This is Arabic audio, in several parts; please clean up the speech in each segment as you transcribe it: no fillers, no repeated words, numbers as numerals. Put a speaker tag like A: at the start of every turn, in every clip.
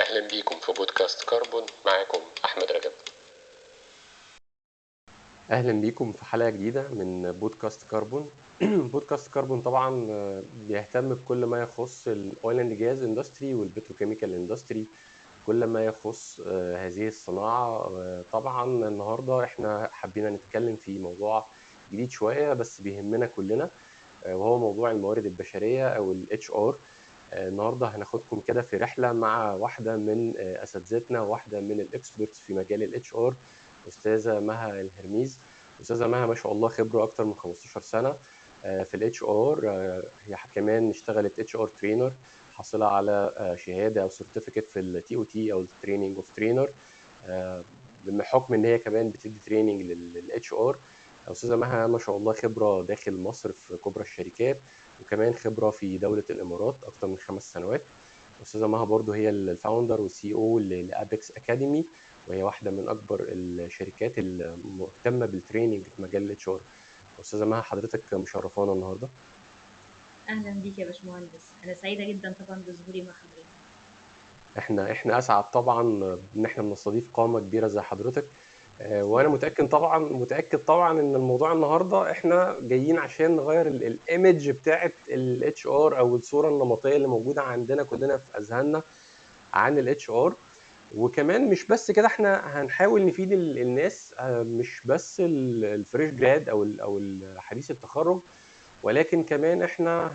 A: أهلا بيكم في بودكاست كربون. معاكم أحمد رجب.
B: اهلا بيكم في حلقه جديده من بودكاست كربون. بودكاست كربون طبعا بيهتم بكل ما يخص الاويل اند جاز اندستري والبتروكيميكال اندستري، كل ما يخص هذه الصناعه. طبعا النهارده احنا حابين نتكلم في موضوع جديد شويه بس بيهمنا كلنا، وهو موضوع الموارد البشريه او الاتش ار. النهارده هناخدكم كده في رحله مع واحده من اساتذتنا، واحده من الاكسبرتس في مجال الاتش ار، استاذه مها الهرميز. استاذه مها ما شاء الله خبره اكتر من 15 سنه في الاتش ار. هي كمان اشتغلت اتش ار ترينر، حاصله على شهاده او سيرتيفيكت في التي او تي او التريننج اوف ترينر، بحكم ان هي كمان بتدي تريننج للاتش ار. استاذه مها ما شاء الله خبره داخل مصر في كبرى الشركات، وكمان خبره في دوله الامارات اكتر من 5 سنوات. استاذه مها برضو هي الفاوندر والسي او لابيكس اكاديمي، وهي واحده من اكبر الشركات المهتمه بالتريننج في مجال الاتش ار. استاذه مها حضرتك مشرفانا النهارده.
C: أهلا بيك يا باشمهندس، أنا سعيدة جدا طبعا بظهوري مع حضرتك.
B: احنا اسعد طبعا ان احنا بنستضيف قامه كبيره زي حضرتك. وانا
C: ميرسي.
B: متاكد طبعا ان الموضوع النهارده احنا جايين عشان نغير الايمج بتاعه الاتش ار او الصوره النمطيه اللي موجوده عندنا كلنا في اذهاننا عن الاتش ار. وكمان مش بس كده، احنا هنحاول نفيد الناس، مش بس الفريش جراد او حديث التخرج، ولكن كمان احنا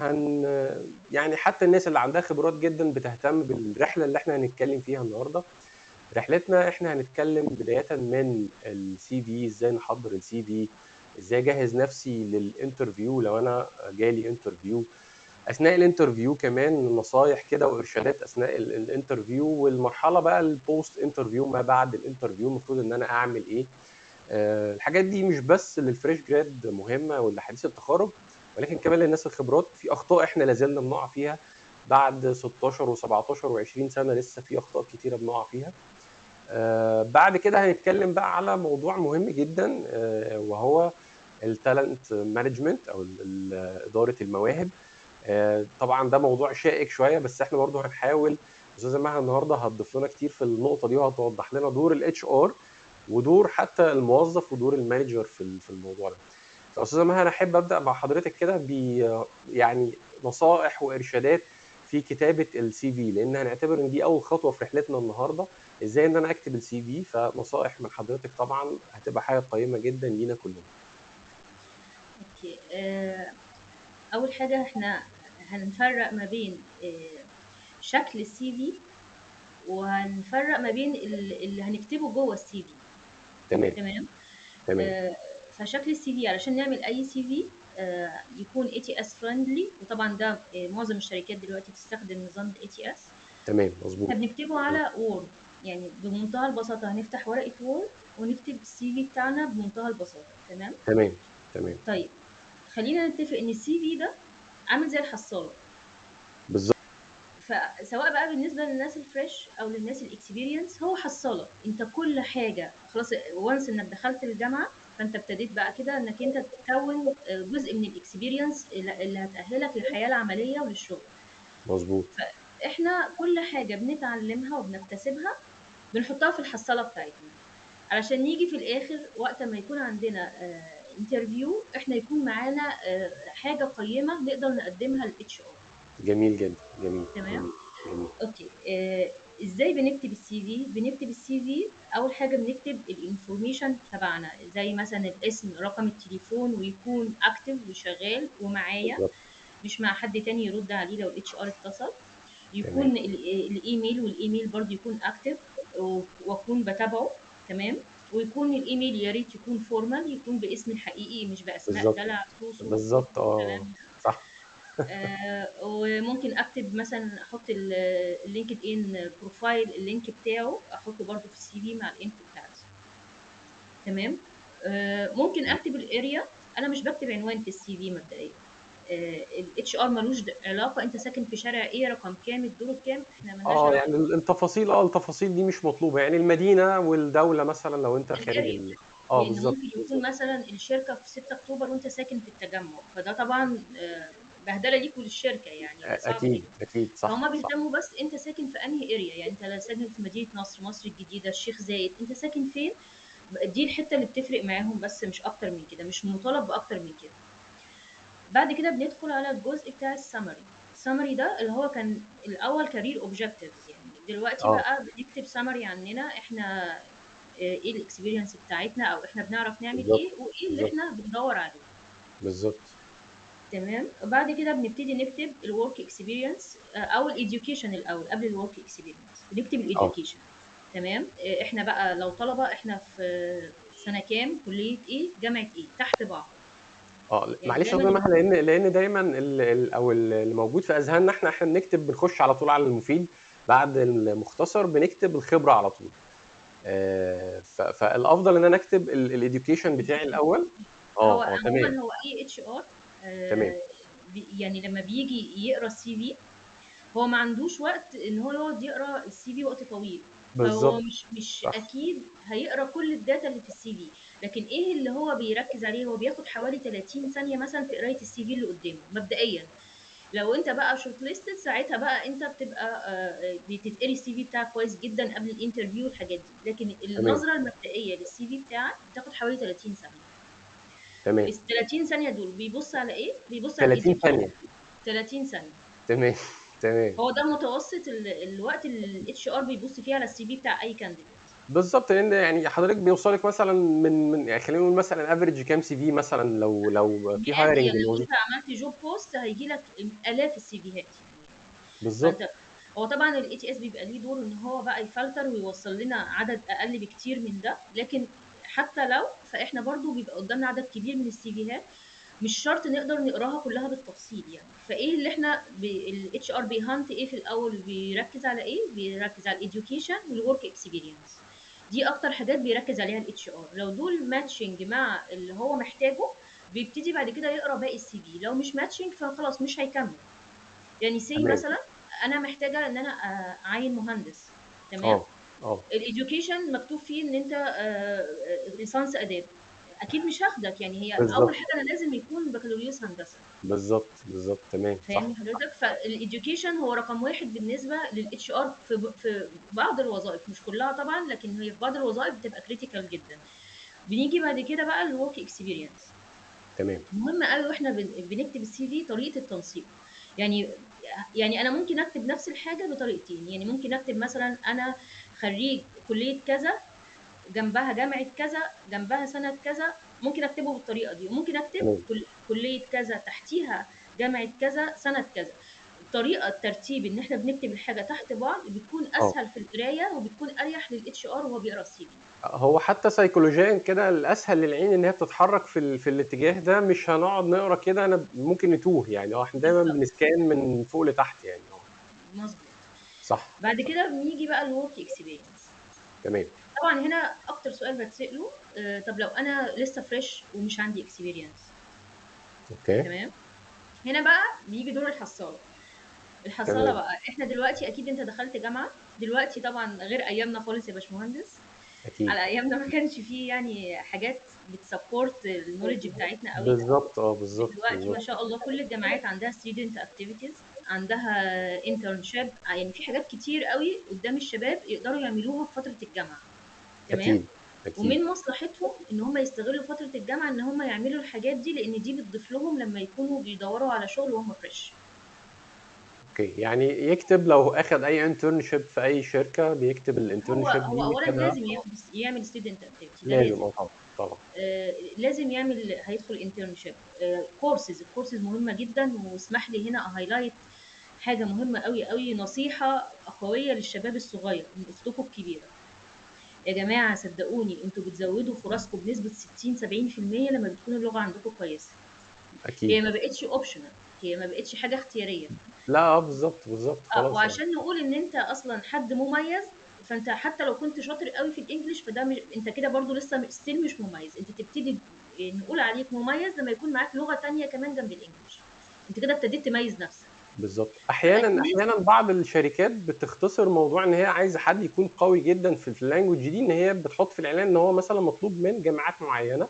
B: يعني حتى الناس اللي عندها خبرات جدا بتهتم بالرحله اللي احنا هنتكلم فيها النهارده. رحلتنا احنا هنتكلم بدايه من السي في، ازاي نحضر السي في، ازاي اجهز نفسي للانترفيو لو انا جالي انترفيو، اثناء الانترفيو كمان نصايح كده وارشادات اثناء الانترفيو، والمرحله بقى البوست انترفيو ما بعد الانترفيو المفروض ان انا اعمل ايه. الحاجات دي مش بس للفريش جراد مهمه والحديث التخرج، ولكن كمان للناس الخبرات. في اخطاء احنا لازلنا بنقع فيها بعد 16 و17 و20 سنه، لسه في اخطاء كتيره بنقع فيها. بعد كده هنتكلم بقى على موضوع مهم جدا، وهو التالنت مانجمنت او اداره المواهب. طبعا ده موضوع شائك شويه، بس احنا برضو هنحاول. استاذه مها النهارده هتضيف لنا كتير في النقطه دي، وهتوضح لنا دور الاتش ار ودور حتى الموظف ودور المانجر في الموضوع ده. فاستاذه مها انا احب ابدا مع حضرتك كده ب يعني نصائح وارشادات في كتابه السي في، لان هنعتبر ان دي اول خطوه في رحلتنا النهارده، ازاي ان انا اكتب السي في. فنصائح من حضرتك طبعا هتبقى حاجه قيمه جدا لينا كلنا.
C: أوكي. أول حاجة إحنا هنفرق ما بين شكل السي في، وهنفرق ما بين اللي هنكتبه جوه السي في.
B: تمام.
C: تمام.
B: تمام.
C: آه، فشكل السي في علشان نعمل أي سي في يكون اي تي اس فريندلي، وطبعا ده معظم الشركات دلوقتي بتستخدم نظام الاي تي اس.
B: تمام.
C: احنا
B: مظبوط.
C: بنكتبه على وورد، يعني بمنتهى البساطة هنفتح ورقة وورد ونكتب السي في بتاعنا بمنتهى البساطة. تمام.
B: تمام. تمام.
C: طيب، خلينا نتفق ان السي في ده عامل زي الحصاله.
B: بالظبط.
C: فسواء بقى بالنسبه للناس الفريش او للناس الاكسبيرينس، هو حصاله. انت كل حاجه خلاص، وانس انك دخلت الجامعه، فانت ابتديت بقى كده انك انت تكون جزء من الاكسبيرينس اللي هتاهلك للحياه العمليه وللشغل.
B: مظبوط.
C: فاحنا كل حاجه بنتعلمها وبنكتسبها بنحطها في الحصاله بتاعتنا، علشان نيجي في الاخر وقت ما يكون عندنا انترفيو احنا يكون معانا حاجه قيمه نقدر نقدمها للاتش ار.
B: جميل جدا. جميل.
C: تمام.
B: جميل. جميل.
C: اوكي. ازاي بنكتب السي في؟ بنكتب السي في اول حاجه بنكتب الانفورميشن تبعنا، زي مثلا الاسم، رقم التليفون، ويكون اكتف وشغال ومعايا،
B: بالظبط.
C: مش مع حد تاني يرد عليه لو الاتش ار اتصل.
B: تمام.
C: يكون الايميل، والايميل برضو يكون اكتف واكون بتابعه. تمام. ويكون الايميل يا ريت يكون فورمال، يكون باسمي الحقيقي مش باسماء
B: بالظبط.
C: دلع سوسو كوكو
B: بالظبط.
C: الكلام ده.
B: صح.
C: وممكن اكتب مثلا احط اللينكد ان بروفايل، اللينك بتاعه احطه برضو في السي في مع الانفو بتاعتي. تمام. ممكن اكتب الاريا. انا مش بكتب عنوان في السي في مبدئيا. الاتش ار ملوش علاقه انت ساكن في شارع ايه، رقم كام، الدور الكام، احنا ملناش علاقه.
B: يعني التفاصيل دي مش مطلوبه، يعني المدينه والدوله مثلا لو انت خارج
C: الاريا، لان
B: بالظبط.
C: ممكن يكون
B: بالظبط.
C: مثلا الشركه في 6 اكتوبر وانت ساكن في التجمع، فده طبعا بهدله ليك وللشركه، يعني صعب
B: اكيد
C: جدا.
B: اكيد، صح
C: فهم
B: صح.
C: بيهتموا بس انت ساكن في انهي اريا، يعني انت ساكن في مدينه نصر، مصر الجديده، الشيخ زايد، انت ساكن فين. دي الحته اللي بتفرق معاهم، بس مش اكتر من كده، مش مطالب باكتر من كده. بعد كده بندخل على الجزء بتاع السمري. السمري ده اللي هو كان الاول كارير اوبجكتيفز، يعني دلوقتي
B: اه
C: بقى بنكتب سمري عننا احنا، ايه الاكسبيرينس بتاعتنا، او احنا بنعرف نعمل
B: بالظبط
C: ايه، وايه اللي
B: بالظبط
C: احنا بندور عليه.
B: بالظبط.
C: تمام. بعد كده بنبتدي نكتب الورك اكسبيرينس او الاديوكيشن الاول قبل الورك اكسبيرينس، بنكتب
B: اه
C: الاديوكيشن. تمام. احنا بقى لو طلبه، احنا في سنه كام، كليه ايه، جامعه ايه، تحت بعض.
B: اه
C: يعني
B: معلش يا
C: دايما
B: استاذ مها، لان دايما اللي موجود في اذهاننا احنا بنكتب، بنخش على طول على المفيد، بعد المختصر بنكتب الخبره على طول. فالافضل ان انا اكتب الاديوكيشن بتاعي الاول.
C: هو
B: اه تمام
C: عموما هو اي اتش ار،
B: تمام.
C: يعني لما بيجي يقرا السي في، هو ما عندوش وقت ان هو يقعد يقرا السي في وقت طويل. فهو
B: بالظبط
C: مش
B: صح.
C: اكيد هيقرا كل الداتا اللي في السي في. لكن ايه اللي هو بيركز عليه، هو بياخد حوالي 30 ثانيه مثلا في قرايه السي في اللي قدامه مبدئيا. لو انت بقى شورت ليستد، ساعتها بقى انت بتبقى بتتقري السي في بتاعك كويس جدا قبل الانترفيو والحاجات دي. لكن
B: تمام
C: النظره المبدئيه للسي في بتاعك بتاخد حوالي 30 ثانيه.
B: تمام.
C: ال 30 ثانيه دول بيبص على ايه، بيبص على
B: 30
C: الايديوكيشن.
B: ثانيه.
C: 30 ثانيه.
B: تمام تمام.
C: هو ده متوسط الوقت اللي الاتش ار بيبص فيه على السي في بتاع اي كانديديت.
B: بالظبط، لان يعني حضرتك بيوصلك مثلا من يعني خلينا نقول مثلا افريج كام سي في مثلا، لو في
C: مئات،
B: هايرنج
C: يعني لو انت
B: للوظيفه.
C: عملت جوب بوست هيجي لك الاف السي فيهات يعني.
B: بالظبط
C: فانت، هو طبعا الاي تي اس بيبقى ليه دور ان هو بقى يفلتر ويوصل لنا عدد اقل بكتير من ده. لكن حتى لو، فاحنا برضو بيبقى قدامنا عدد كبير من السي فيهات، مش شرط نقدر نقراها كلها بالتفصيل يعني. فايه اللي احنا الاتش ار بيهانت ايه في الاول، بيركز على ايه، بيركز على الاديوكيشن والورك اكسبيرينس. دي اكتر حاجات بيركز عليها الاتش ار. لو دول ماتشنج مع اللي هو محتاجه، بيبتدي بعد كده يقرا باقي السي في. لو مش ماتشنج فخلاص مش هيكمل. يعني سي
B: تمام.
C: مثلا، انا محتاجه ان انا اعين مهندس. تمام.
B: اه اه
C: الإديوكيشن مكتوب فيه إن أنت ليسانس آداب. أكيد مش هاخدك، يعني هي أول
B: بالظبط
C: حاجة أنا لازم يكون بكالوريوس هندسة.
B: بالظبط تمام صح.
C: فاهمني حضرتك؟ فالإديوكيشن هو رقم واحد بالنسبة للاتش ار في بعض الوظائف، مش كلها طبعا، لكن هي في بعض الوظائف بتبقى كريتيكال جدا. بنيجي بعد كده بقى الورك اكسبيرينس.
B: تمام
C: مهم قوي واحنا بنكتب السي في طريقه التنسيق. يعني يعني انا ممكن اكتب نفس الحاجه بطريقتين. يعني ممكن اكتب مثلا انا خريج كليه كذا، جنبها جامعه كذا، جنبها سنه كذا. ممكن اكتبه بالطريقه دي، وممكن اكتب
B: تمام.
C: كليه كذا تحتيها جامعه كذا سنه كذا. الطريقه الترتيب ان احنا بنكتب الحاجه تحت بعض بتكون
B: اه
C: اسهل في القرايه، وبتكون اريح للاتش ار وهو بيقرا السي في.
B: هو حتى سيكولوجيا كده الاسهل للعين ان هي بتتحرك في الاتجاه ده، مش هنقعد نقرا كده، انا ممكن نتوه يعني. احنا دايما
C: بالظبط.
B: بنسكان من فوق لتحت يعني. اه
C: مظبوط.
B: صح
C: بعد
B: صح.
C: كده بنيجي بقى الورك اكسبيرينس.
B: تمام.
C: طبعا هنا اكتر سؤال بتسأله، طب لو انا لسه فريش ومش عندي اكسبيرينس.
B: اوكي.
C: تمام. هنا بقى بيجي دور الحصاله. الحصاله
B: تمام.
C: بقى، احنا دلوقتي اكيد انت دخلت جامعه. دلوقتي طبعا غير ايامنا خالص يا باشمهندس.
B: اكيد.
C: على ايامنا ما كانش فيه يعني حاجات بتسبورت النولج بتاعتنا قوي.
B: بالظبط بالظبط
C: دلوقتي ما
B: بالظبط.
C: شاء الله كل الجامعات عندها ستودنت اكتيفيتيز، عندها انترنشيب، يعني في حاجات كتير قوي قدام الشباب يقدروا يعملوها في فتره الجامعه. تمام.
B: اكيد اكيد.
C: ومن مصلحتهم ان هم يستغلوا فتره الجامعه ان هم يعملوا الحاجات دي، لان دي بتضيف لهم لما يكونوا بيدوروا على شغل وهم فريش.
B: اوكي، يعني يكتب لو اخد اي انترنشيب في اي شركه، بيكتب
C: هو
B: الانترنشيب دي
C: هو اولا
B: وكده.
C: لازم يعمل ستودنت اكتيفيتي، ده
B: لازم
C: لازم.
B: طبعا طبعا.
C: لازم يعمل، هيدخل انترنشيب. الكورسز مهمه جدا. واسمح لي هنا هايلايت حاجه مهمه قوي قوي، نصيحه اخويه للشباب الصغير من اختكم الكبيره. يا جماعه صدقوني، انتوا بتزودوا فرصكم بنسبه 60 70% لما بتكون اللغه عندكم كويسه. هي
B: اكيد.
C: ما بقتش اوبشنال، هي ما بقتش حاجه اختياريه.
B: لا بالظبط خلاص يعني.
C: وعشان نقول ان انت اصلا حد مميز، فانت حتى لو كنت شاطر قوي في الانجليش، فده مش انت كده برضو لسه ستيل مش مميز. انت تبتدي نقول عليك مميز لما يكون معاك لغه تانية كمان جنب الانجليش. انت كده ابتديت تميز نفسك.
B: بالظبط.
C: فاتليست
B: احيانا بعض الشركات بتختصر موضوع ان هي عايزه حد يكون قوي جدا في اللانجوج دي، ان هي بتحط في الاعلان ان هو مثلا مطلوب من جامعات معينه،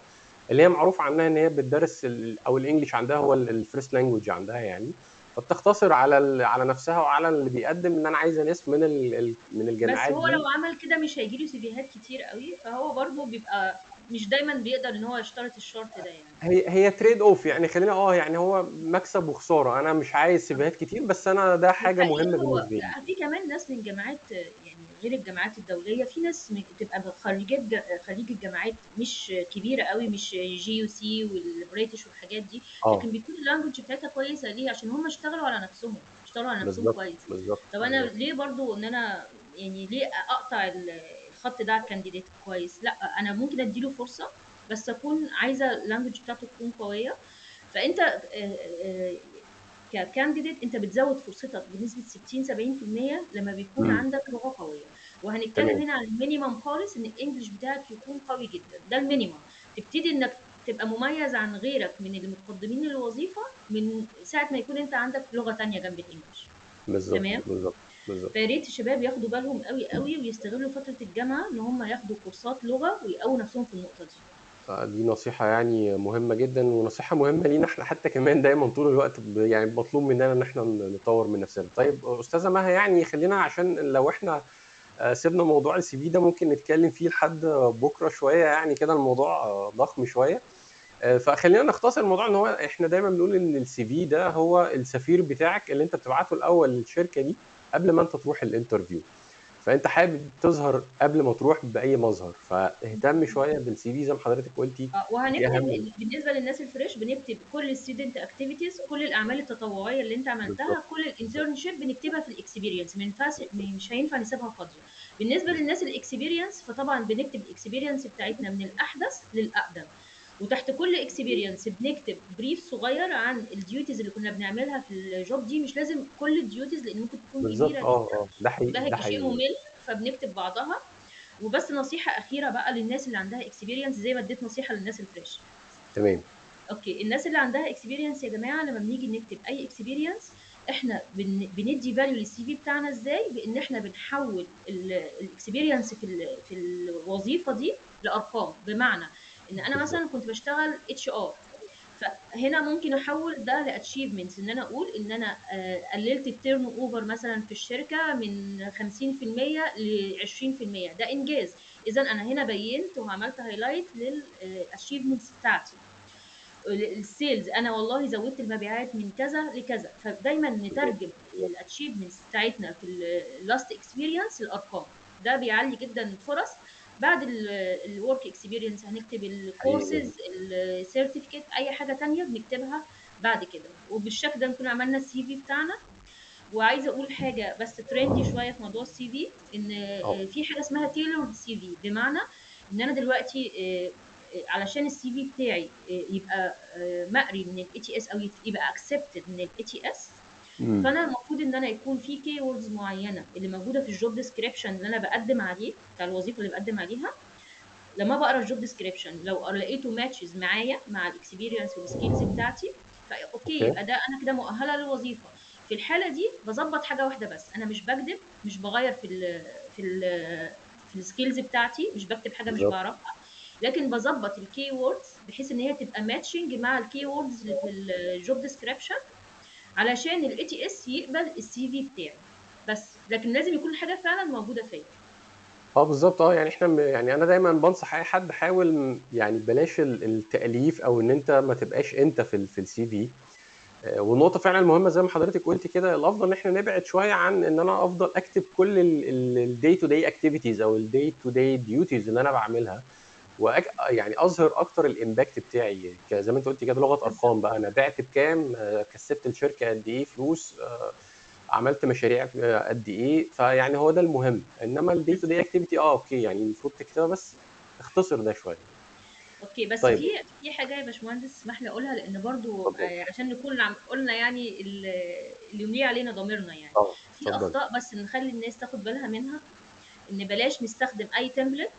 B: اللي هي معروف عنها ان هي بتدرس او الانجليش عندها هو الفيرست لانجوج عندها يعني، فبتختصر على نفسها وعلى اللي بيقدم ان انا عايزه ناس من
C: بس
B: الجامعات
C: هو
B: دي.
C: لو عمل كده مش هيجي له سيفيهات كتير قوي، فهو برضه بيبقى مش دايما بيقدر ان هو يشترط الشرط ده يعني.
B: هي تريد اوف يعني، خلينا يعني هو مكسب وخساره، انا مش عايز سيفيهات كتير بس انا ده حاجه مهمه
C: والحقيقة هو
B: بالنسبه لي.
C: في كمان ناس من جامعات يعني غير الجامعات الدولية، في ناس بتبقى خريج الجامعات مش كبيرة قوي، مش جي يو سي والبريتش والحاجات دي،
B: اه
C: لكن بيكون اللانجوج بتاعتها كويسة. ليه؟ عشان هم اشتغلوا على نفسهم، اشتغلوا على نفسهم
B: بالظبط
C: كويس.
B: بالظبط
C: طب انا
B: بالظبط.
C: ليه برضو ان انا يعني ليه اقطع الخط ده على الكانديديت كويس؟ لا، انا ممكن اديله فرصة، بس اكون عايزة اللانجوج بتاعته تكون قوية. فانت ككانديديت انت بتزود فرصتك بنسبه 60 70% لما بيكون
B: امم
C: عندك لغه قويه. وهنتكلم
B: تمام
C: هنا عن المينيمم خالص، ان الانجليش بتاعك يكون قوي جدا، ده المينيمم. تبتدي انك تبقى مميز عن غيرك من اللي متقدمين للوظيفه من ساعه ما يكون انت عندك لغه تانية جنب الانجليش.
B: بالظبط
C: تمام.
B: بالظبط بالظبط.
C: فيا ريت الشباب ياخدوا بالهم قوي قوي ويستغلوا فتره الجامعه ان هم ياخدوا كورسات لغه ويقووا نفسهم في النقطه دي.
B: دي نصيحة يعني مهمة جدا، ونصيحة مهمة لينا احنا حتى كمان دايما طول الوقت يعني مطلوب مننا ان احنا نطور من نفسنا. طيب استاذة مها، يعني خلينا عشان لو احنا سيبنا موضوع السي في ده ممكن نتكلم فيه لحد بكرة شوية، يعني كده الموضوع ضخم شوية. فخلينا نختصر الموضوع ان هو احنا دايما بنقول ان السي في ده هو السفير بتاعك اللي انت بتبعته الاول للشركة دي قبل ما انت تروح الانترفيو. فانت حابب تظهر قبل ما تروح باي مظهر، فاهتم شويه بالسي في زي ما حضرتك قلتي. دي
C: وهنكتب
B: اهم.
C: بالنسبه للناس الفريش بنكتب كل الستودنت اكتيفيتيز، كل الاعمال التطوعيه اللي انت
B: بالظبط
C: عملتها، كل
B: بالظبط
C: الانترنشيب بنكتبها في الاكسبيرينس. ما ينفعش،
B: بالظبط
C: مش هينفع نسيبها فاضيه. بالنسبه
B: بالظبط.
C: للناس الاكسبيرينس فطبعا بنكتب الاكسبيرينس بتاعتنا من الاحدث للاقدم. وتحت كل اكسبيرينس بنكتب بريف صغير عن الديوتيز اللي كنا بنعملها في الجوب دي. مش لازم كل الديوتيز لان ممكن تكون
B: بالظبط
C: كبيره جدا
B: ده حقيقي
C: وده
B: ده
C: هيبقى شيء
B: حقيقي.
C: ممل، فبنكتب بعضها. وبس نصيحه اخيره بقى للناس اللي عندها اكسبيرينس، زي ما اديت نصيحه للناس الفريش.
B: تمام
C: اوكي، الناس اللي عندها اكسبيرينس يا جماعه لما بنيجي نكتب اي اكسبيرينس احنا بندي فاليو للسي في بتاعنا ازاي؟ بان احنا بنحول الاكسبيرينس في الوظيفه دي لارقام. بمعنى ان انا
B: بالظبط
C: مثلا كنت بشتغل اتش ار، فهنا ممكن احول ده لاتشيفمنتس، ان انا اقول ان انا قللت التيرن اوفر مثلا في الشركه من 50% ل 20%، ده انجاز. اذا انا هنا بينت وعملت هايلايت للاتشيفمنتس بتاعتي. السيلز انا والله زودت المبيعات من كذا لكذا. فدايما
B: بالظبط
C: نترجم الاتشيفمنتس بتاعتنا في اللاست اكسبيرينس الارقام، ده بيعلي جدا الفرص. بعد الورك اكسبيرينس هنكتب
B: حقيقي جدا.
C: الكورسز، السيرتيفيكت، اي حاجه تانية بنكتبها بعد كده. وبالشكل ده نكون عملنا السي في بتاعنا. وعايزه اقول حاجه بس ترندي شويه في موضوع السي في، ان
B: اه
C: في حاجه اسمها تيلورد سي في. بمعنى ان انا دلوقتي علشان السي في بتاعي يبقى مقري من الاي تي اس او يبقى اكسبتد من الاي تي اس،
B: امم
C: فانا المفروض ان انا يكون في كي ووردز معينه اللي موجوده في الجوب ديسكريبشن اللي انا بقدم عليه، بتاع الوظيفه اللي بقدم عليها. لما بقرا الجوب ديسكريبشن لو لقيته ماتشز معايا مع الاكسبيرينس والسكيلز بتاعتي، فاوكي
B: اوكي
C: يبقى ده انا كده مؤهله للوظيفه. في الحاله دي بظبط حاجه واحده بس، انا مش بكذب، مش بغير في السكيلز بتاعتي، مش بكتب حاجه مش
B: بالظبط.
C: بعرفها، لكن بظبط الكي ووردز بحيث ان هي تبقى ماتشنج مع الكي ووردز اللي في الجوب ديسكريبشن علشان الاي تي اس يقبل السي في بتاعي. بس لكن لازم يكون الحاجه فعلا موجوده فيا.
B: بالظبط يعني احنا يعني انا دايما بنصح اي حد حاول يعني بلاش التأليف او ان انت ما تبقاش انت في السي في. والنقطة فعلا المهمة زي ما حضرتك قلت كده، الأفضل إن إحنا نبعد شوية عن إن أنا أفضل أكتب كل الداي تو داي أكتيفيتيز أو الداي تو داي ديوتيز اللي أنا بعملها، يعني أظهر أكتر الإمباكت بتاعي زي ما أنت قلت كده لغة
C: بالظبط.
B: أرقام بقى، أنا بعت بكام، كسبت الشركة قد إيه فلوس، عملت مشاريع قد إيه، فيعني هو ده المهم. إنما الداي تو داي
C: بالظبط.
B: أكتيفيتي أوكي يعني المفروض تكتبها بس اختصر ده شوية.
C: اوكي، بس
B: طيب
C: في حاجه يا باشمهندس اسمح لي اقولها، لان برضو
B: اتفضل.
C: عشان نكون قلنا يعني اللي يملي علينا ضميرنا يعني. في
B: اتفضل.
C: اخطاء بس نخلي الناس تاخد بالها منها، ان بلاش نستخدم اي تمبلت،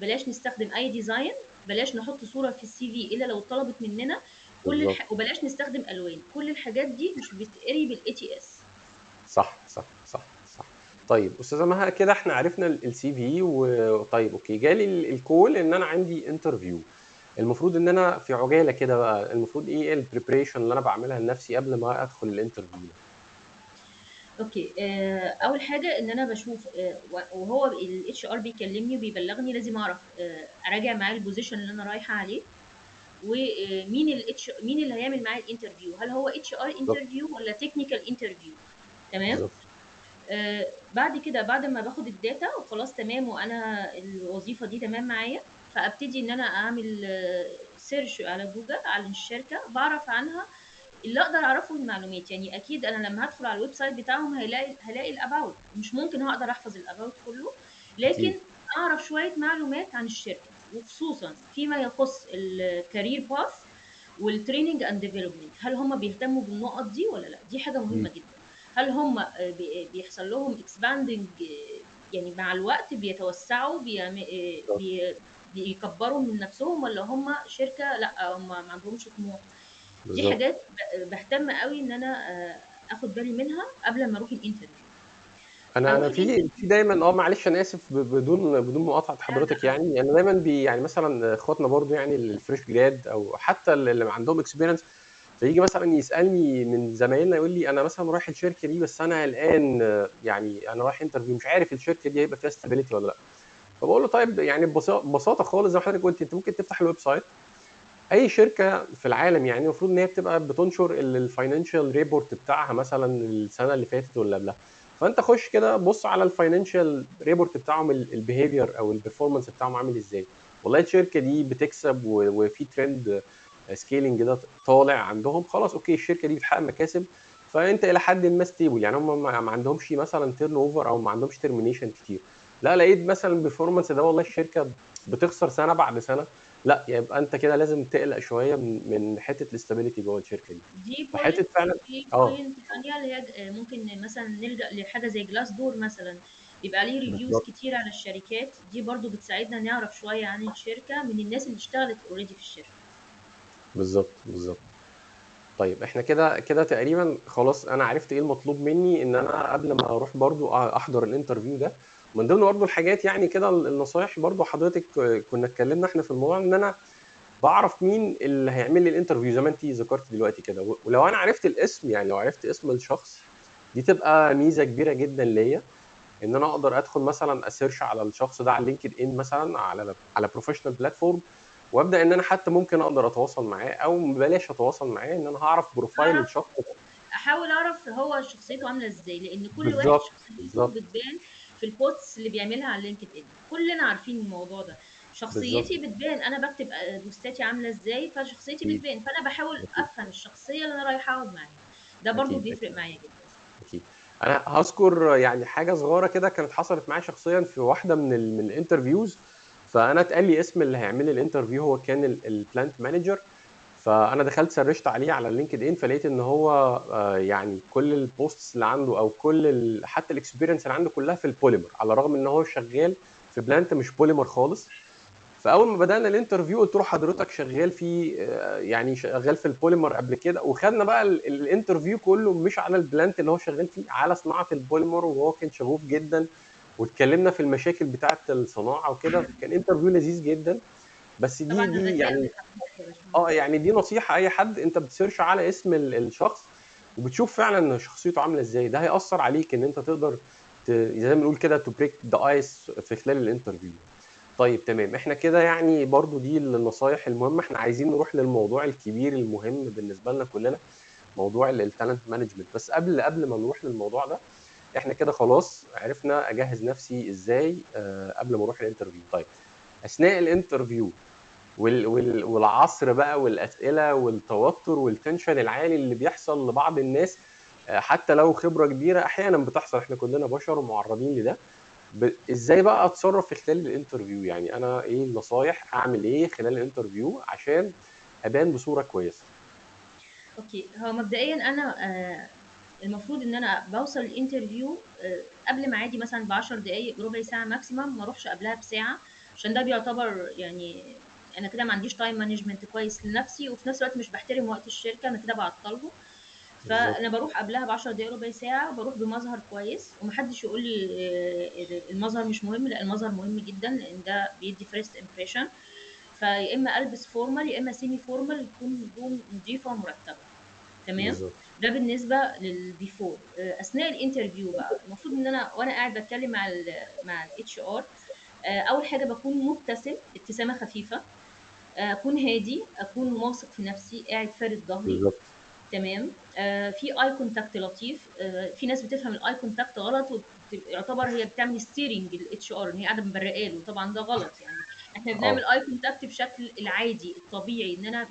C: بلاش نستخدم اي ديزاين، بلاش نحط صوره في السي في الا لو طلبت مننا.
B: بالظبط.
C: وبلاش نستخدم الوان. كل الحاجات دي مش بتقري بالاي تي اس.
B: صح صح صح صح. طيب استاذه مها، كده احنا عرفنا السي في، وطيب اوكي جالي الكول ان انا عندي انترفيو. المفروض ان انا في عجاله كده بقى، المفروض ايه البريبريشن اللي انا بعملها لنفسي قبل ما ادخل الانترفيو ده؟
C: اوكي، اول حاجه ان انا بشوف وهو الاتش ار بيكلمني وبيبلغني، لازم اعرف اراجع معاه البوزيشن اللي انا رايحه عليه، ومين مين اللي هيعمل معايا الانترفيو، هل هو اتش ار
B: بالظبط.
C: انترفيو ولا تكنيكال انترفيو. تمام.
B: بالظبط.
C: بعد كده، بعد ما باخد الداتا وخلاص تمام وانا الوظيفه دي تمام معايا، فابتدي ان انا اعمل سيرش على جوجل على الشركه، بعرف عنها اللي اقدر اعرفه من معلومات. يعني اكيد انا لما هدخل على الويب سايت بتاعهم هلاقي الاباوت، مش ممكن هقدر احفظ الاباوت كله، لكن
B: اكيد.
C: اعرف شويه معلومات عن الشركه، وخصوصا فيما يخص الكارير باث والتريننج اند ديفلوبمنت. هل هم بيهتموا بالنقط دي ولا لا؟ دي حاجه
B: مم.
C: مهمه جدا. هل هم بيحصل لهم اكسباندنج، يعني مع الوقت بيتوسعوا،
B: بالظبط.
C: بيكبروا من نفسهم، ولا هم شركه لا هم ما عندهمش طموح؟ دي
B: بالظبط.
C: حاجات بهتم قوي ان انا اخد بالي منها قبل ما اروح الانترفيو.
B: انا
C: اروح
B: في
C: الانترفيو.
B: دايما معلش انا اسف، بدون مقاطعه
C: لا
B: حضرتك،
C: لا،
B: يعني انا دايما يعني مثلا اخواتنا برضو يعني الفريش جراد او حتى اللي عندهم اكسبيرينس، فيجي مثلا يسالني من زمايلنا يقول لي انا مثلا رايح الشركه دي بس انا قلقان، يعني انا رايح انترفيو مش عارف الشركه دي هيبقى فيها استابيليتي ولا لا. فبقول له طيب يعني ببساطه خالص زي ما حضرتك قلت، انت ممكن تفتح الويب سايت. اي شركه في العالم يعني المفروض ان هي بتبقى بتنشر الفاينانشال ريبورت بتاعها مثلا السنه اللي فاتت واللي قبلها. فانت خش كده بص على الفاينانشال ريبورت بتاعهم، البيهيفير او البرفورمانس بتاعهم عامل ازاي. والله الشركه دي بتكسب وفي ترند سكيلينج ده طالع عندهم، خلاص اوكي الشركه دي بتحقق مكاسب. فانت الى حد ما ستيبل، يعني هم ما عندهمش مثلا تيرن اوفر او ما عندهمش ترمينيشن كتير. لا لقيت مثلا البرفورمانس ده والله الشركه بتخسر سنه بعد سنه، لا يبقى انت كده لازم تقلق شويه من حته الاستابيليتي جوه الشركه دي.
C: دي
B: فحته
C: بوينت.
B: فعلا.
C: في
B: اه.
C: بوينت ثانيه اللي هي ممكن مثلا نلجا لحاجه زي جلاس دور مثلا، بيبقى عليه ريفيوز
B: بالظبط.
C: كتير على الشركات دي، برضو بتساعدنا نعرف شويه عن الشركه من الناس اللي اشتغلت اوريدي في الشركه.
B: بالظبط. بالظبط. طيب احنا كده تقريبا خلاص انا عرفت ايه المطلوب مني ان انا قبل ما اروح برضو احضر الانترفيو ده. من ضمن برضو الحاجات يعني كده النصايح برضو حضرتك كنا اتكلمنا احنا في الموضوع ان انا بعرف مين اللي هيعمل لي الانترفيو زي ما انت ذكرت دلوقتي كده، ولو انا عرفت الاسم، يعني لو عرفت اسم الشخص دي تبقى ميزه كبيره جدا ليا، ان انا اقدر ادخل مثلا اسيرش على الشخص ده على لينكد ان مثلا على بروفيشنال بلاتفورم، وابدا ان انا حتى ممكن اقدر اتواصل معاه او بلاش اتواصل معاه، ان انا هعرف بروفايل
C: اعرف،
B: الشخص ده.
C: احاول اعرف هو شخصيته عامله ازاي، لان كل واحد
B: بالظبط.
C: شخصيته
B: بالظبط.
C: بتبان في البوستس اللي بيعملها على لينكد ان. كلنا عارفين الموضوع ده.
B: بالظبط.
C: شخصيتي بتبان، انا بكتب بوستاتي عامله ازاي، فشخصيتي
B: اكيد.
C: بتبان، فانا بحاول
B: اكيد.
C: افهم الشخصيه اللي انا رايحه اقعد معاها. ده برضو
B: اكيد.
C: بيفرق
B: اكيد.
C: معايا جدا.
B: اكيد. انا هذكر يعني حاجه صغيره كده كانت حصلت معايا شخصيا في واحده من الانترفيوز. فانا اتقال لي اسم اللي هيعمل لي الانترفيو هو كان البلانت مانجر. فانا دخلت سرشت عليه على لينكد ان فلقيت ان هو يعني كل البوستس اللي عنده او كل حتى الاكسبيرينس اللي عنده كلها في البوليمر، على الرغم ان هو شغال في بلانت مش بوليمر خالص. فاول ما بدانا الانترفيو قلت له حضرتك شغال في يعني شغال في البوليمر قبل كده، وخدنا بقى الانترفيو كله مش على البلانت اللي هو شغال فيه، على صناعه البوليمر، وهو كان شغوف جدا واتكلمنا في المشاكل بتاعه الصناعه وكده، كان انترفيو لذيذ جدا. بس
C: طبعا ده
B: دي
C: ذكاء من
B: يعني
C: حضرتك يا باشمهندس.
B: يعني دي نصيحه اي حد انت بتسيرش على اسم الشخص وبتشوف فعلا شخصيته عامله ازاي، ده هيأثر عليك ان انت تقدر زي ما بنقول كده تو بريك ذا ايس في خلال الانترفيو. طيب تمام، احنا كده يعني برضو دي النصايح المهمة، احنا عايزين نروح للموضوع الكبير المهم بالنسبة لنا كلنا، موضوع التالنت مانجمنت. بس قبل ما نروح للموضوع ده، احنا كده خلاص عرفنا اجهز نفسي ازاي قبل ما اروح الانترفيو. طيب اثناء الانترفيو والعصر بقى والاسئله والتوتر والتنشن العالي اللي بيحصل لبعض الناس، حتى لو خبره كبيره احيانا بتحصل، احنا كلنا بشر ومعرضين لده. ازاي بقى اتصرف في خلال الانترفيو؟ يعني انا ايه النصايح، اعمل ايه خلال الانترفيو عشان ابان بصوره كويسه؟
C: اوكي، هو مبدئيا انا المفروض ان انا بوصل الانترفيو قبل ميعادي مثلا ب 10 دقائق، ربع ساعه ماكسيمم، ما اروحش قبلها بساعه، عشان ده بيعتبر يعني انا كده ما عنديش تايم مانجمنت كويس لنفسي، وفي نفس الوقت مش بحترم وقت الشركه، انا كده بعطلهم.
B: بالظبط.
C: فانا بروح قبلها ب 10 دقائق، ربع ساعه، بروح بمظهر كويس، ومحدش يقول لي المظهر مش مهم، لا المظهر مهم جدا، لان ده بيدي فيرست امبريشن. فيا اما البس فورمال يا اما سيمي فورمال، تكون هدوم نظيفه ومرتبه. تمام.
B: بالظبط.
C: ده بالنسبه للبيفور. اثناء الانترفيو بقى المفروض ان انا وانا قاعد بتكلم مع الاتش ار، اول حاجه بكون مبتسم ابتسامه خفيفه، اكون هادي، اكون واثق في نفسي، قاعد فارد ظهري.
B: بالظبط.
C: تمام. في اي كونتاكت لطيف. في ناس بتفهم الاي كونتاكت غلط ويعتبر هي بتعمل ستيرنج للاتش ار ان هي قاعده مبرقه له، طبعا ده غلط يعني. احنا
B: اه
C: بنعمل اي كونتاكت بشكل العادي الطبيعي، ان انا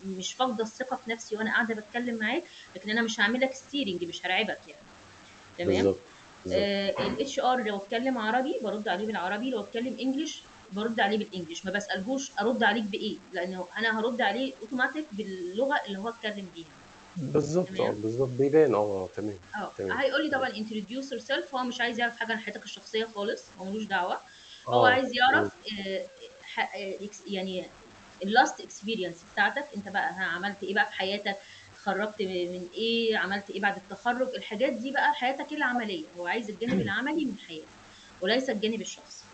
C: مش فاقده الثقه في نفسي وانا قاعده بتكلم معاك، لكن انا مش هعمل لك ستيرنج، مش هرعبك يعني. تمام.
B: بالظبط. بالظبط.
C: الاتش ار لو اتكلم عربي برد عليه بالعربي، لو اتكلم انجلش برد عليه بالانجلش، ما بسالهوش ارد عليك بايه، لانه انا هرد عليه اوتوماتيك باللغه اللي هو اتكلم بيها.
B: بالظبط. اه
C: تمام.
B: بالظبط بيبان. تمام. تمام.
C: هيقول لي طبعا introduce yourself، هو مش عايز يعرف حاجه عن حياتك الشخصيه خالص، هو ملوش دعوه. هو
B: اه
C: عايز يعرف يعني اللاست اكسبيرينس بتاعتك انت بقى، عملت ايه بقى في حياتك، اتخرجت من ايه، عملت ايه بعد التخرج، الحاجات دي بقى حياتك العمليه. هو عايز الجانب العملي من حياتك وليس الجانب الشخصي.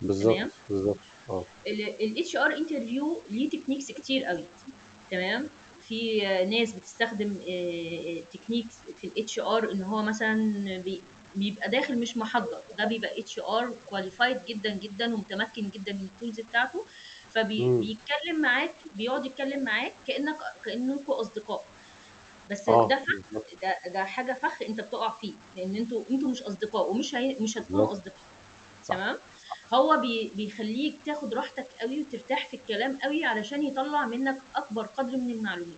B: بالظبط.
C: تمام.
B: بالظبط. اه
C: الاتش ار انترفيو ليه تكنيكس كتير قوي. تمام. في ناس بتستخدم تكنيكس في الاتش ار، ان هو مثلا بيبقى داخل مش محضر، ده بيبقى اتش ار كواليفايد جدا جدا ومتمكن جدا من التولز بتاعته،
B: امم
C: فبيتكلم معاك، بيقعد يتكلم معاك كانكم اصدقاء. بس
B: اه
C: ده فخ،
B: بالظبط.
C: ده حاجه فخ انت بتقع فيه، لان انتوا مش اصدقاء، مش هتكونوا
B: بالظبط.
C: اصدقاء.
B: صح.
C: تمام. هو بيخليك تاخد راحتك قوي وترتاح في الكلام قوي علشان يطلع منك اكبر قدر من المعلومات.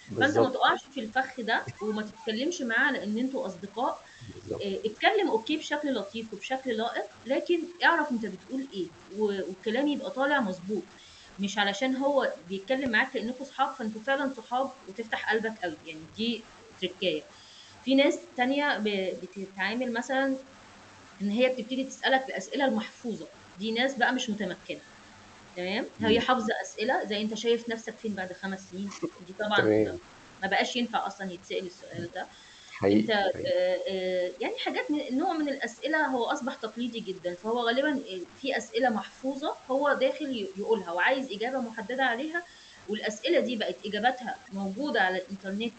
C: فانت ما
B: بالظبط.
C: تقعش في الفخ ده وما تتكلمش معاه على ان انتوا اصدقاء.
B: بالظبط.
C: اتكلم اوكي بشكل لطيف وبشكل لائق، لكن اعرف انت بتقول ايه، والكلام يبقى طالع مظبوط، مش علشان هو بيتكلم معاك كانكم صحاب فانتوا فعلا صحاب وتفتح قلبك قوي يعني. دي تركايه. في ناس تانية بتتعامل مثلا ان هي بتبتدي تسالك الاسئله المحفوظه، دي ناس بقى مش متمكنه. تمام. هي
B: مم.
C: حافظه اسئله زي انت شايف نفسك فين بعد 5 سنين، دي طبعا
B: تمام.
C: ما بقاش ينفع اصلا يتسال السؤال ده. انت
B: حقيقي حقيقي.
C: يعني حاجات من نوع من الاسئله هو اصبح تقليدي جدا، فهو غالبا في اسئله محفوظه هو داخل يقولها وعايز اجابه محدده عليها، والاسئله دي بقت اجاباتها موجوده على الانترنت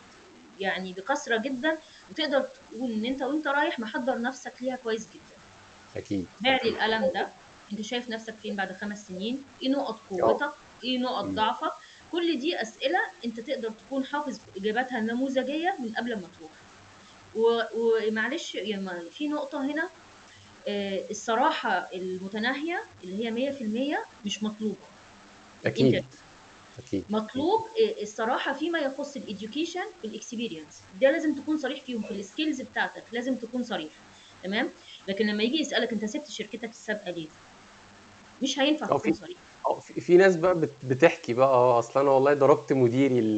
C: يعني بكثره جدا، وتقدر تقول ان انت وانت رايح محضر نفسك ليها كويس جدا.
B: اكيد
C: بيع لي
B: اكيد.
C: القلم ده، انت شايف نفسك فين بعد 5 سنين، ايه نقط
B: اه.
C: قوتك، ايه نقط
B: مم.
C: ضعفك. كل دي اسئله انت تقدر تكون حافظ اجاباتها النموذجيه من قبل ما تروح. ومعلش يعني في نقطه هنا، الصراحه المتناهيه اللي هي 100% مش مطلوبه في
B: اكيد
C: الانترنت.
B: اكيد.
C: مطلوب الصراحه فيما يخص الاديوكيشن والاكسبيرينس، ده لازم تكون صريح فيهم، في السكيلز بتاعتك لازم تكون صريح. تمام. لكن لما يجي يسالك انت سبت شركتك السابقه ليه، مش هينفع
B: اه
C: تكون
B: في
C: صريح.
B: في ناس بقى بتحكي بقى اصل انا والله ضربت مديري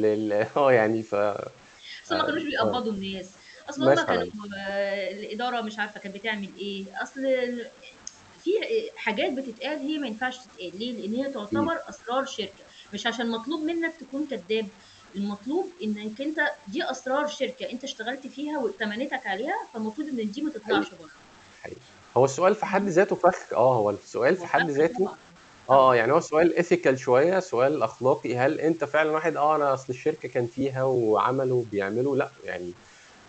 B: يعني
C: اصل ما كانوش بيقبضوا الناس، اصل هم كانوا
B: مثلا.
C: الاداره مش عارفه كانت بتعمل ايه، اصل في حاجات بتتقال هي ما ينفعش تتقال ليه، لان هي
B: اكيد.
C: تعتبر اسرار شركه. مش عشان مطلوب منك تكون كذاب، المطلوب انك انت دي اسرار شركه انت اشتغلت فيها واتمنتك عليها، فالمفروض ان دي ما
B: حقيقي
C: تطلعش بره.
B: حقيقي. هو السؤال في حد
C: تمام.
B: ذاته فخ. هو السؤال في
C: هو
B: حد
C: فخ
B: ذاته.
C: طبعا. طبعا.
B: يعني هو سؤال ايثيكال شويه، سؤال اخلاقي. هل انت فعلا واحد انا اصل الشركه كان فيها وعملوا بيعملوا؟ لا يعني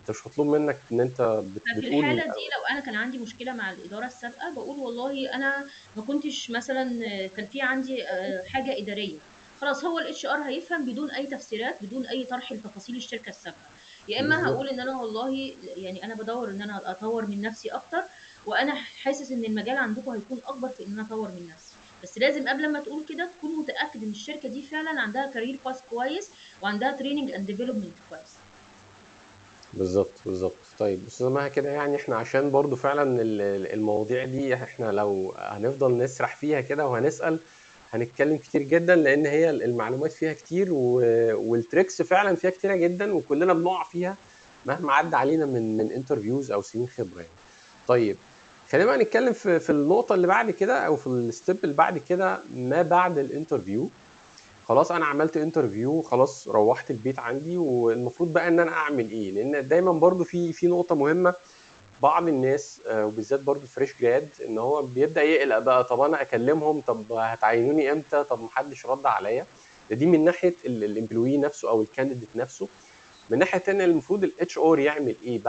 B: انت مش مطلوب منك ان انت
C: ففي
B: بتقول.
C: الحالة دي لو أنا كان عندي مشكلة مع الإدارة السابقة بقول والله أنا ما كنتش مثلا، كان في عندي حاجة إدارية، خلاص هو الاتش ار هيفهم بدون اي تفسيرات بدون اي طرح لتفاصيل الشركه السابقه. يا اما
B: بالظبط.
C: هقول ان انا والله يعني انا بدور ان انا اطور من نفسي اكتر، وانا حاسس ان المجال عندكم هيكون اكبر في ان انا اطور من نفسي، بس لازم قبل ما تقول كده تكون متاكد ان الشركه دي فعلا عندها كارير باث كويس وعندها تريننج اند ديفلوبمنت كويس.
B: بالظبط. بالظبط. طيب استاذ مها كده، يعني احنا عشان برضو فعلا المواضيع دي احنا لو هنفضل نسرح فيها كده وهنسأل هنتكلم كتير جدا، لان هي المعلومات فيها كتير والتريكس فعلا فيها كتيرة جدا، وكلنا بنقع فيها مهما عدى علينا من انترفيوز او سنين خبرة يعني. طيب خلينا بقى نتكلم في النقطة اللي بعد كده، او في الستيب اللي بعد كده ما بعد الانترفيو. خلاص انا عملت انترفيو، خلاص روحت البيت عندي، والمفروض بقى ان انا اعمل ايه؟ لان دايما برضو في نقطة مهمة. بعض الناس وبالذات برضو الفريش جراد ان هو بيبدا يقلق بقى، طب انا اكلمهم، طب هتعينوني امتى، طب محدش رد عليا. دي من ناحيه الامبلوي نفسه او الكانديديت نفسه. من ناحيه ثانيه المفروض الاتش ار يعمل ايه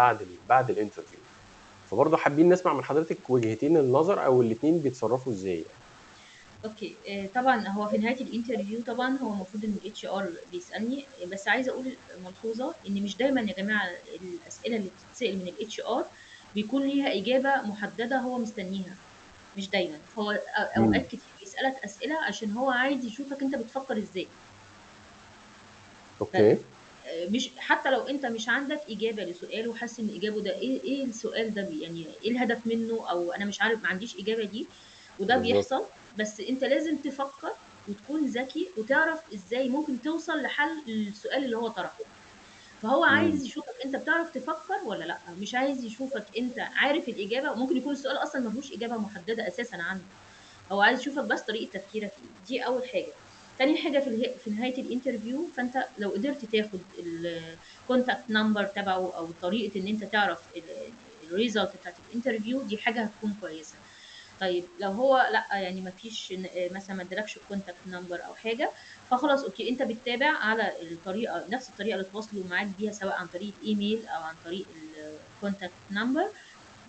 B: بعد الانترفيو. فبرضه حابين نسمع من حضرتك وجهتين النظر او الاثنين بيتصرفوا ازاي يعني.
C: اوكي. طبعا هو في نهايه الانترفيو طبعا هو المفروض ان الاتش ار بيسالني، بس عايزه اقول ملحوظه ان مش دايما يا جماعه الاسئله اللي بتتسال من الاتش ار بيكون ليها اجابه محدده هو مستنيها. مش دايما، هو اوقات كتير بيسالك اسئله عشان هو عايز يشوفك انت بتفكر ازاي. بس
B: اوكي.
C: مش حتى لو انت مش عندك اجابه لسؤال وحاسس ان اجابه ده ايه السؤال ده يعني ايه الهدف منه، او انا مش عارف ما عنديش اجابه دي، وده
B: بالظبط.
C: بيحصل. بس انت لازم تفكر وتكون ذكي وتعرف ازاي ممكن توصل لحل السؤال اللي هو طرحه. فهو
B: امم.
C: عايز يشوفك انت بتعرف تفكر ولا لا، مش عايز يشوفك انت عارف الاجابه، وممكن يكون السؤال اصلا ملهوش اجابه محدده اساسا عنه. هو عايز يشوفك بس طريقه تفكيرك ايه. دي اول حاجه. تاني حاجه في نهايه الانترفيو، فانت لو قدرت تاخد الكونتاكت نمبر تبعه او طريقه ان انت تعرف الريزلت بتاعت الانترفيو، دي حاجه هتكون كويسه. طيب لو هو لا يعني ما فيش مثلا ما ادالكش الكونتاكت نمبر او حاجه، فخلاص اوكي، انت بتتابع على الطريقه نفس الطريقه اللي تواصلوا معاك بيها، سواء عن طريق ايميل او عن طريق الكونتاكت نمبر.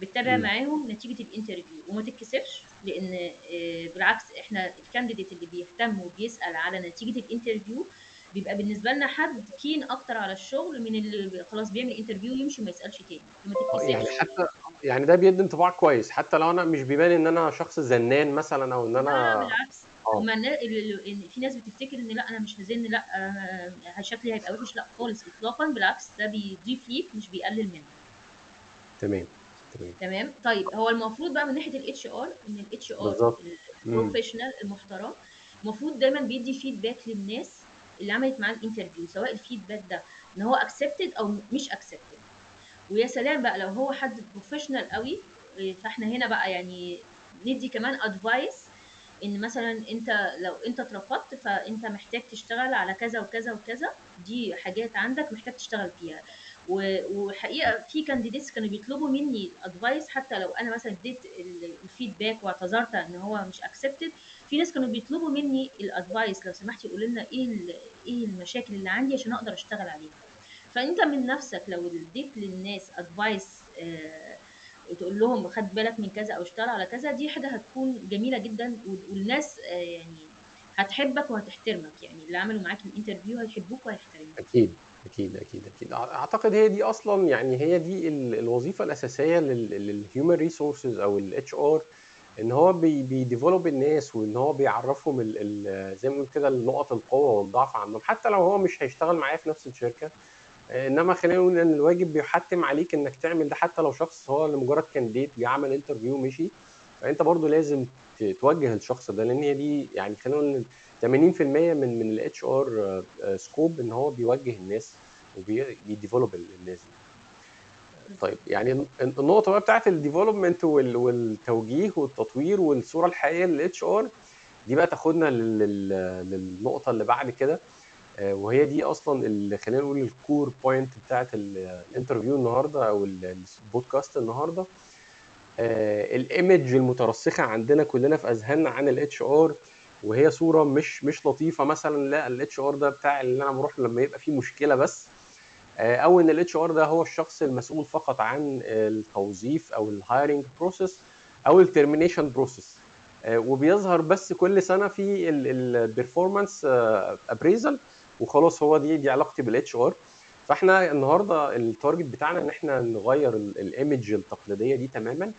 C: بتتابع
B: امم.
C: معاهم نتيجه الانترفيو وما تتكسفش، لان بالعكس احنا الكانديديت اللي بيهتم وبيسال على نتيجه الانترفيو بيبقى بالنسبه لنا حد كين اكتر على الشغل من اللي خلاص بيعمل انترفيو ويمشي وما يسالش تاني. فما
B: يعني
C: تتكسفش.
B: حتى يعني ده بيدي انطباع كويس حتى لو انا مش بيبان ان انا شخص زنان مثلا او ان
C: لا
B: انا.
C: بالعكس.
B: اه.
C: هما في ناس بتفتكر ان لا انا مش هزن، لا شكلي هيبقى وحش، لا خالص اطلاقا، بالعكس ده بيضيف ليك مش بيقلل منك.
B: تمام. تمام.
C: تمام. طيب هو المفروض بقى من ناحيه الاتش ار ان الاتش ار
B: بالظبط. امم.
C: البروفيشنال المحترم المفروض دايما بيدي فيدباك للناس اللي عملت معاه الانترفيو، سواء الفيدباك ده ان هو اكسبتد او مش اكسبتد. ويا سلام بقى لو هو حد بروفيشنال قوي، فاحنا هنا بقى يعني ندي كمان ادفايس ان مثلا انت لو انت اترفضت فانت محتاج تشتغل على كذا وكذا وكذا، دي حاجات عندك محتاج تشتغل فيها. وحقيقه في كانديديتس كانوا بيطلبوا مني ادفايس، حتى لو انا مثلا اديت الفيدباك واعتذرت ان هو مش اكسبتد، في ناس كانوا بيطلبوا مني الادفايس، لو سمحتي قولي لنا ايه المشاكل اللي عندي عشان اقدر اشتغل عليها. فانت من نفسك لو اديت للناس ادفايس وتقول لهم خد بالك من كذا او اشتغل على كذا، دي حاجه هتكون جميله جدا، والناس يعني هتحبك وهتحترمك، يعني اللي عملوا معاك الانترفيو هيحبوك وهيحترموك.
B: اكيد. اكيد اكيد اكيد اعتقد هي دي اصلا يعني هي دي الوظيفه الاساسيه للهيومن ريسورسز او الاتش ار. ان هو بيديفلوب الناس وان هو بيعرفهم زي ما بنقول كده نقط القوه والضعف عندهم، حتى لو هو مش هيشتغل معايا في نفس الشركه. انما خلينا نقول ان الواجب بيحتم عليك انك تعمل ده، حتى لو شخص هو لمجرد كانديت جه عمل انترفيو ومشي. فانت برضو لازم توجه الشخص ده، لان هي دي يعني خلينا نقول 80% من الاتش ار سكوب ان هو بيوجه الناس وبيديفلوب الناس دي. طيب
C: بالظبط.
B: يعني النقطه بقى بتاعت الديفلوبمنت والتوجيه والتطوير والصوره الحقيقيه للاتش ار، دي بقى تاخدنا للنقطه اللي بعد كده. وهي دي اصلا اللي خلينا نقول الكور بوينت بتاعت الانترفيو النهارده او البودكاست النهارده. الايمج المترسخه عندنا كلنا في اذهاننا عن الاتش ار، وهي صوره مش لطيفه. مثلا لا، الاتش ار ده بتاع اللي انا بروح لما يبقى في مشكله بس، او ان الاتش ار ده هو الشخص المسؤول فقط عن التوظيف او الهايرنج بروسيس او الترمينيشن بروسيس. وبيظهر بس كل سنه في البرفورمانس ابريزل وخلاص. هو دي علاقتي بالاتش ار. فاحنا النهارده التارجت بتاعنا ان احنا نغير الايمج التقليديه دي تماما،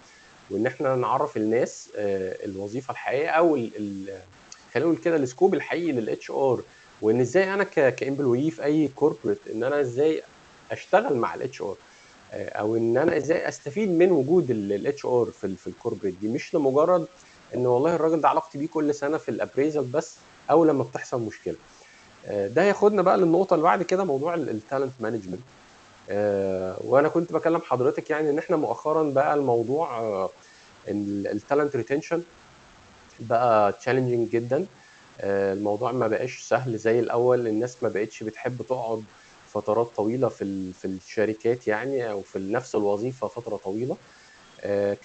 B: وان احنا نعرف الناس الوظيفه الحقيقيه او خلينا نقول كده السكوب الحقيقي للاتش ار. وان ازاي انا كامبلوي في اي كوربريت ان انا ازاي اشتغل مع الاتش ار، او ان انا ازاي استفيد من وجود الاتش ار في الكوربريت دي، مش لمجرد ان والله الراجل ده علاقتي بيه كل سنه في الابريزل بس او لما بتحصل مشكله. ده هياخدنا بقى للنقطه اللي بعد كده، موضوع التالنت مانجمنت. وانا كنت بكلم حضرتك يعني ان احنا مؤخرا بقى الموضوع التالنت ريتنشن بقى تشالنجينج جدا. الموضوع ما بقاش سهل زي الاول. الناس ما بقتش بتحب تقعد فترات طويله في الشركات يعني، او في نفس الوظيفه فتره طويله.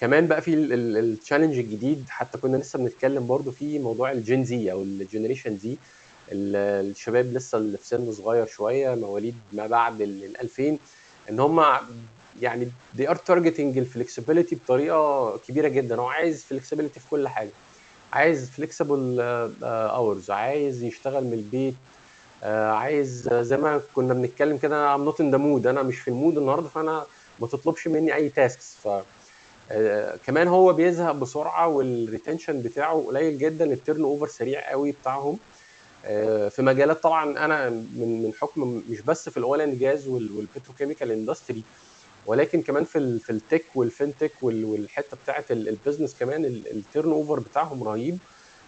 B: كمان بقى في التشالنج الجديد، حتى كنا لسه بنتكلم برضو في موضوع الجين زي او الجنريشن زي، الشباب لسه اللي في سن صغير شويه، مواليد ما بعد ال 2000، ان هم يعني they are targeting الفلكسبيليتي بطريقه كبيره جدا. هو عايز فلكسبيليتي في كل حاجه، عايز فليكسبل اورز، عايز يشتغل من البيت، عايز زي ما كنا بنتكلم كده I'm not in the mood، انا مش في المود النهارده، فانا ما تطلبش مني اي تاسكس. ف كمان هو بيزهق بسرعه، والريتنشن بتاعه قليل جدا، التيرن اوفر سريع قوي بتاعهم. في مجالات طبعا انا من حكم مش بس في الاويل اند جاز والبتروكيميكال اندستري، ولكن كمان في التك والفinتك والحته بتاعه البيزنس كمان، التيرن اوفر بتاعهم رهيب.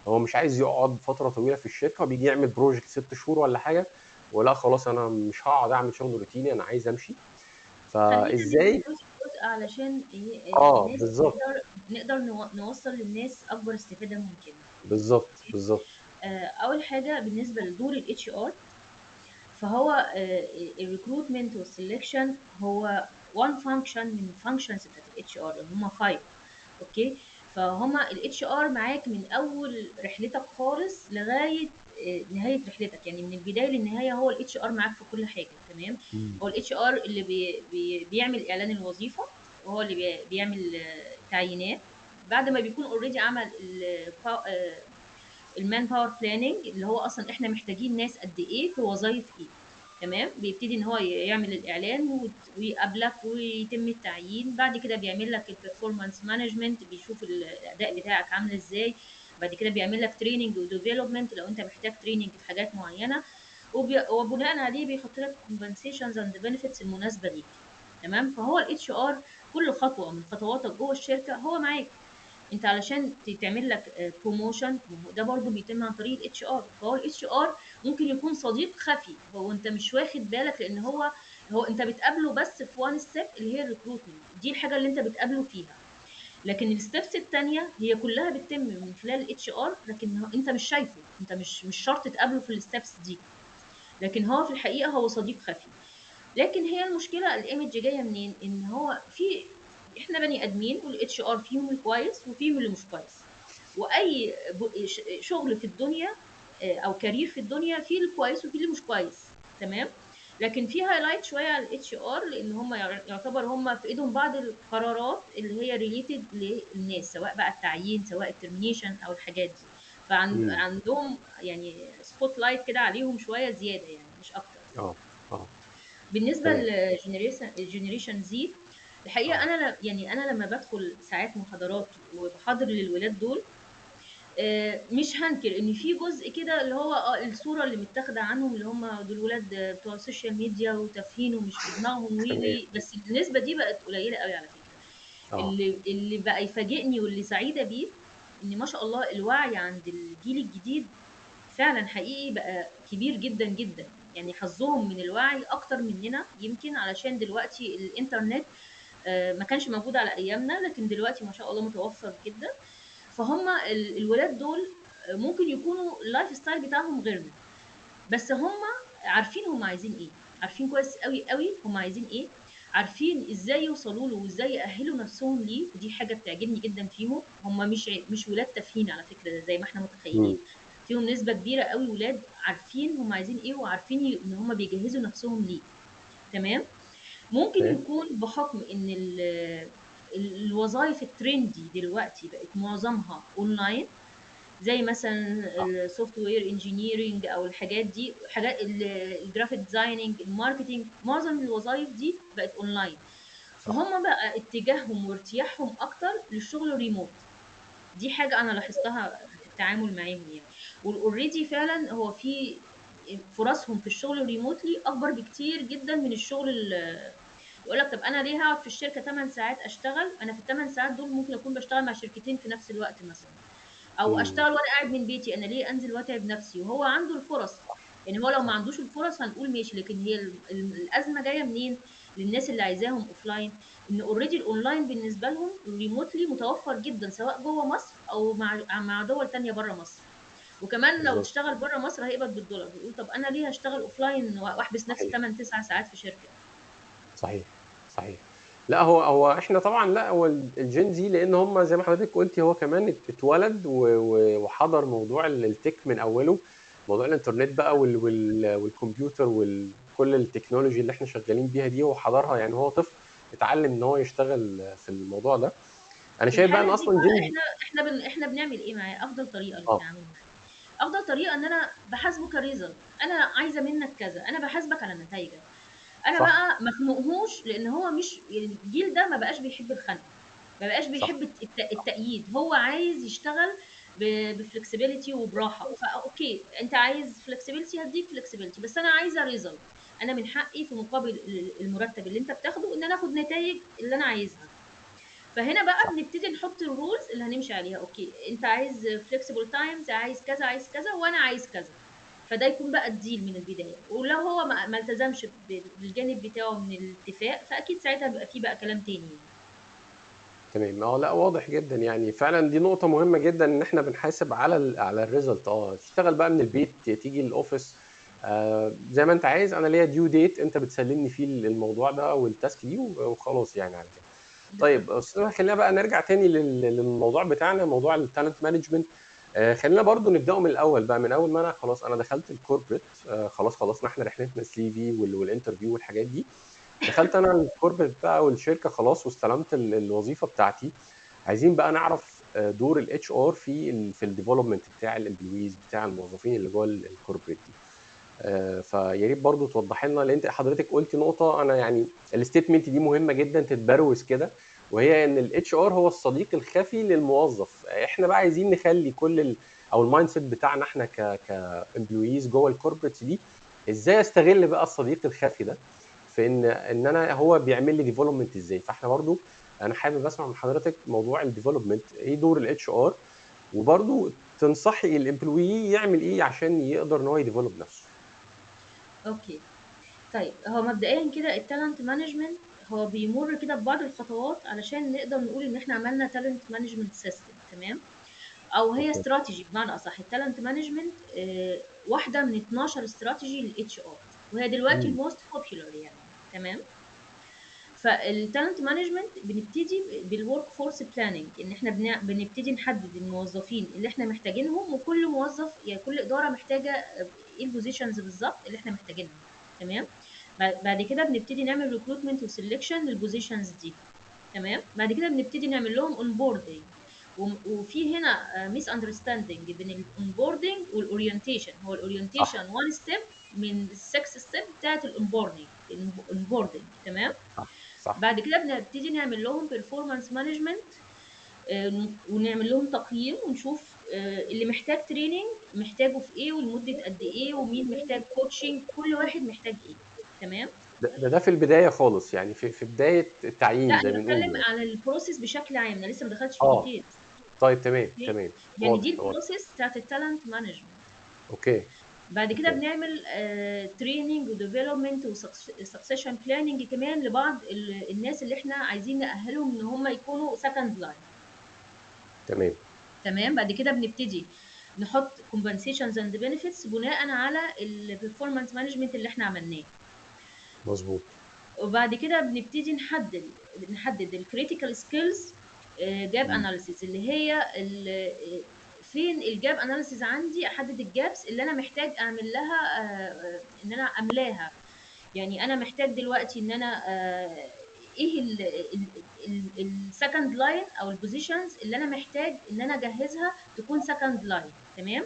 B: هو مش عايز يقعد فتره طويله في الشركه، وبيجي يعمل بروجكت 6 شهور ولا حاجه، ولا خلاص انا مش هقعد اعمل شغل روتيني، انا عايز امشي.
C: خلينا
B: فازاي؟
C: ندي جزء جزء علشان الناس
B: بالظبط
C: نقدر نوصل للناس اكبر استفاده ممكنه.
B: بالظبط بالظبط.
C: اول حاجه بالنسبه لدور الاتش ار، فهو الريكروتمنت والسلكشن هو one function من functions بتاعت الاتش ار اللي هم 5. اوكي، فهما الاتش ار معاك من اول رحلتك خالص لغايه نهايه رحلتك، يعني من البدايه للنهايه هو الاتش ار معاك في كل حاجه. تمام،
B: مم.
C: هو الاتش ار اللي بيعمل اعلان الوظيفه، وهو اللي بيعمل تعيينات بعد ما بيكون اوريدي عمل المان باور بلاننج، اللي هو اصلا احنا محتاجين ناس قد ايه في وظائف ايه. تمام، بيبتدي ان هو يعمل الاعلان ويقابلك ويتم التعيين. بعد كده بيعمل لك البرفورمانس مانجمنت، بيشوف الاداء بتاعك عامل ازاي. بعد كده بيعمل لك تريننج وديفلوبمنت لو انت محتاج تريننج في حاجات معينه، وبناء عليه بيحط لك كومبنسيشنز اند بنفيتس المناسبه ليك. تمام، فهو الاتش ار كل خطوه من خطواتك جوه الشركه هو معاك. انت علشان تعمل لك بروموشن ده برضو بيتم عن طريق الاتش ار. فهو الاتش ار ممكن يكون صديق خفي، هو انت مش واخد بالك، لان هو انت بتقابله بس في وان ستيب اللي هي الريكروتمنت، دي الحاجه اللي انت بتقابله فيها. لكن الستبس الثانيه هي كلها بتتم من خلال الاتش ار، لكن انت مش شايفه، انت مش شرط تقابله في الستبس دي، لكن هو في الحقيقه هو صديق خفي. لكن هي المشكله الايمج جايه منين؟ ان هو في احنا بني ادمين، والاتش ار فيهم الكويس وفيهم اللي مش كويس. واي شغل في الدنيا او كارير في الدنيا فيه الكويس وفيه اللي مش كويس. تمام، لكن في هايلايت شويه على الاتش ار، لان هم يعتبر هم في ايدهم بعض القرارات اللي هي ريليتد للناس، سواء بقى التعيين سواء الترمينيشن او الحاجات دي.
B: مم.
C: فعندهم يعني سبوت لايت كده عليهم شويه زياده، يعني مش اكتر.
B: اه اه
C: بالنسبه
B: تمام.
C: للجنريشن زي، الحقيقه
B: اه
C: انا لما بدخل ساعات محاضرات وبحاضر للولاد دول، مش هنكر ان في جزء كده اللي هو الصوره اللي متاخده عنهم اللي هم دول ولاد بتوع السوشيال ميديا وتافهين ومش في دماغهم
B: تمام.
C: وي، بس النسبه دي بقت قليله قوي على فكره.
B: اه
C: اللي بقى يفاجئني واللي سعيده بيه ان ما شاء الله الوعي عند الجيل الجديد فعلا حقيقي بقى كبير جدا جدا. يعني حظهم من الوعي اكتر مننا، يمكن علشان دلوقتي الانترنت ما كانش موجود على ايامنا، لكن دلوقتي ما شاء الله متوفر جدا. فهم الولاد دول ممكن يكونوا اللايف ستايل بتاعهم غيرنا، بس هم عارفين هم عايزين ايه، عارفين كويس قوي قوي هم عايزين ايه، عارفين ازاي يوصلوا له وازاي يأهلوا نفسهم ليه. ودي حاجة بتعجبني جدا فيهم. هم مش ولاد تافهين على فكرة زي ما احنا متخيلين،
B: مم.
C: فيهم نسبة كبيرة قوي ولاد عارفين هم عايزين ايه، وعارفين ان هم بيجهزوا نفسهم ليه. تمام، ممكن
B: اوكي.
C: يكون بحكم ان الوظائف الترندي دلوقتي بقت معظمها اونلاين، زي مثلا السوفت وير انجينيرنج او الحاجات دي، حاجات الجرافيك ديزايننج، الماركتنج، معظم الوظائف دي بقت اونلاين.
B: صح.
C: فهم بقى اتجاههم وارتياحهم اكتر للشغل الريموت. دي حاجه انا لاحظتها في التعامل معاهم يعني. والاوريدي فعلا هو في فرصهم في الشغل الريموتلي اكبر بكتير جدا من الشغل يقول لك طب انا ليه هقعد في الشركه 8 ساعات اشتغل؟ انا في ال8 ساعات دول ممكن اكون بشتغل مع شركتين في نفس الوقت مثلا، او
B: مم.
C: اشتغل وانا قاعد من بيتي. انا ليه انزل واتعب نفسي وهو عنده الفرص؟ يعني هو لو ما
B: صح.
C: عندوش الفرص هنقول ماشي، لكن هي الازمه جايه منين؟ للناس اللي عايزاهم اوفلاين، ان اوريدي الاونلاين بالنسبه لهم الريموتلي متوفر جدا، سواء جوه مصر او مع دول تانية بره مصر. وكمان لو
B: بالظبط.
C: تشتغل بره مصر هيقبض بالدولار. بيقول طب انا ليه هشتغل اوفلاين واحبس نفسي
B: صحيح
C: 8 9 ساعات في شركه؟
B: صحيح صحيح. لا هو احنا طبعا، لا هو الجين زي، لان هم زي ما حضرتك قلتي هو كمان اتولد وحضر موضوع التك من اوله، موضوع الانترنت بقى والكمبيوتر وكل التكنولوجي اللي احنا شغالين بيها دي هو حضرها، يعني هو طفل اتعلم ان هو يشتغل في الموضوع ده. انا
C: في
B: شايف بقى ان
C: الحاله دي
B: اصلا
C: بقى
B: جين.
C: احنا بنعمل ايه معاه؟ افضل طريقه
B: اه
C: للتعامل معاه، افضل طريقه ان انا بحاسبه كريزلت. انا عايزه منك كذا، انا بحاسبك على نتائجك. انا
B: صح
C: بقى ما اخنقهوش، لان هو مش يعني الجيل ده ما بقاش بيحب الخنق، ما بقاش
B: صح
C: بيحب التأييد. هو عايز يشتغل بفلكسبيليتي وبراحه. فاوكي انت عايز فلكسبيليتي هديك فلكسبيليتي، بس انا عايزه ريزلت. انا من حقي في مقابل المرتب اللي انت بتاخده ان انا اخد نتائج اللي انا عايزها. فهنا بقى
B: صح.
C: بنبتدي نحط الرولز اللي هنمشي عليها. اوكي انت عايز فليكسيبل تايمز، عايز كذا عايز كذا، وانا عايز كذا. فده يكون بقى الديل من البدايه. ولو هو ما التزمش بالجانب بتاعه من الاتفاق، فاكيد ساعتها بيبقى في بقى كلام تاني يعني.
B: تمام. لا واضح جدا، يعني فعلا دي نقطة مهمة جدا ان احنا بنحاسب على على الريزلت. تشتغل بقى من البيت، تيجي الاوفيس زي ما انت عايز. انا ليا ديو ديت انت بتسلمني فيه الموضوع ده والتاسك دي وخلاص يعني على كده.
C: بالظبط.
B: طيب استاذ، خلينا بقى نرجع تاني للموضوع بتاعنا، موضوع التالنت مانجمنت. خلينا برضو نبداه من الاول بقى، من اول ما انا خلاص انا دخلت الكوربريت، خلاص خلصنا احنا رحلتنا السي في والانترفيو والحاجات دي. دخلت انا الكوربريت بقى والشركه خلاص، واستلمت الوظيفه بتاعتي. عايزين بقى نعرف دور الاتش ار في الديفلوبمنت بتاع الامبلويز، بتاع الموظفين اللي جوه الكوربريت دي. فيا ريت برضو توضح لنا، لان انت حضرتك قلتي نقطه انا يعني الستيتمنت دي مهمه جدا تتبروز كده، وهي ان الاتش ار هو الصديق الخفي للموظف. احنا بقى عايزين نخلي او المايند سيت بتاعنا احنا كامبلويز جوه الكوربريت دي، ازاي استغل بقى الصديق الخفي ده في ان انا هو بيعمل لي ديفلوبمنت ازاي. فاحنا برضو انا حابب اسمع من حضرتك موضوع الديفلوبمنت، ايه دور الاتش ار، وبرضو تنصحي الامبلوي يعمل ايه عشان يقدر ان هو يديفلوب نفسه.
C: اوكي. طيب هو مبدئيا كده التالنت مانجمنت هو بيمر كده ببعض الخطوات علشان نقدر نقول ان احنا عملنا تالنت مانجمنت سيستم. تمام. او هي
B: اوكي.
C: استراتيجي بمعنى اصح. التالنت مانجمنت واحده من 12 استراتيجي للاتش ار، وهي دلوقتي
B: امم.
C: الموست بوبيلر يعني. تمام. فالتالنت مانجمنت بنبتدي بالورك فورس بلاننج، ان احنا بنبتدي نحدد الموظفين اللي احنا محتاجينهم، وكل موظف يعني كل اداره محتاجه ايه البوزيشنز بالظبط اللي احنا محتاجينها. تمام. بعد كده بنبتدي نعمل ريكروتمنت وسelection للبوزيشنز دي. تمام. بعد كده بنبتدي نعمل لهم اونبوردنج. وفي هنا ميس اندرستاندينج بين الاونبوردنج والاورينتيشن. هو
B: صح
C: الاورينتيشن 1 ستيب من السكس ستيب بتاعت الاونبوردنج. تمام.
B: صح صح.
C: بعد كده بنبتدي نعمل لهم بيرفورمانس مانجمنت، ونعمل لهم تقييم ونشوف اللي محتاج تريننج محتاجه في ايه ولمده قد ايه، ومين محتاج كوتشنج، كل واحد محتاج ايه. تمام.
B: ده في البدايه خالص، يعني في بدايه
C: لا
B: التعيين زي
C: انا
B: ما بنقول
C: بتكلم
B: يعني.
C: على البروسيس بشكل عام، انا لسه ما دخلتش في
B: اه
C: الديتيلز.
B: طيب تمام تمام.
C: يعني دي
B: واضح واضح.
C: البروسيس بتاعت التالنت مانجمنت.
B: اوكي
C: بعد كده
B: اوكي.
C: بنعمل تريننج وديفلوبمنت وسكسيشن بلاننج كمان لبعض الناس اللي احنا عايزين نأهلهم ان هم يكونوا سكند لاين.
B: تمام.
C: تمام. بعد كده بنبتدي نحط compensations and benefits بناء على البرفورمانس مانجمنت اللي احنا عملناه.
B: مظبوط.
C: وبعد كده بنبتدي نحدد الكريتيكال سكيلز جاب
B: مم.
C: اناليسيز، اللي هي فين الجاب اناليسيز عندي. احدد الجابس اللي انا محتاج اعمل لها ان انا املاها. يعني انا محتاج دلوقتي ان انا ايه السكند لاين او البوزيشنز اللي انا محتاج ان انا اجهزها تكون سكند لاين. تمام.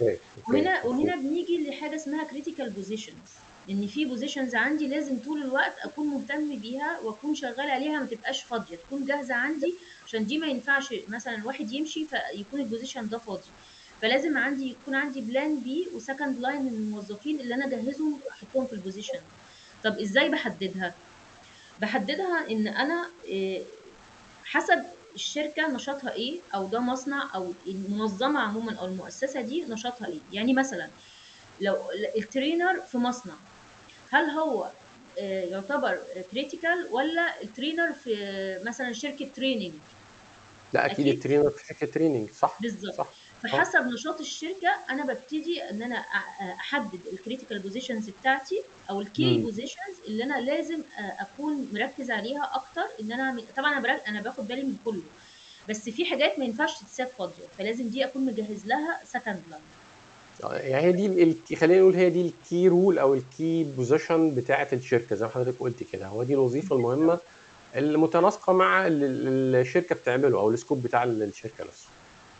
B: اوكي اوكي
C: وهنا
B: مفهوم.
C: بنيجي لحاجه اسمها كريتيكال بوزيشنز، ان في بوزيشنز عندي لازم طول الوقت اكون مهتم بيها واكون شغال عليها، ما تبقاش فاضيه، تكون جاهزه عندي. عشان دي ما ينفعش مثلا الواحد يمشي فيكون البوزيشن ده فاضي. فلازم يكون عندي بلان بي وسكند لاين من الموظفين اللي انا اجهزهم احطهم في البوزيشن. طب ازاي بحددها؟ بحددها ان انا حسب الشركه نشاطها ايه، او ده مصنع او المنظمه عموما او المؤسسه دي نشاطها ايه. يعني مثلا لو الترينر في مصنع، هل هو يعتبر كريتيكال، ولا الترينر في مثلا شركه تريننج؟
B: لا اكيد
C: اكيد.
B: الترينر في شركه تريننج، صح
C: بالظبط.
B: صح.
C: فحسب نشاط الشركه انا ببتدي ان انا احدد الكريتيكال بوزيشنز بتاعتي او الكي
B: امم
C: بوزيشنز اللي انا لازم اكون مركز عليها اكتر. ان انا طبعا انا باخد بالي من كله، بس في حاجات ما ينفعش تتساب فاضيه، فلازم دي اكون مجهز لها سكند لاين.
B: يعني هي دي خلينا نقول هي دي الكي رول او الكي بوزيشن بتاعه الشركه زي ما حضرتك قلت كده، هو دي الوظيفه المهمه المتناسقه مع الشركه بتعمله او السكوب بتاع الشركه نفسه.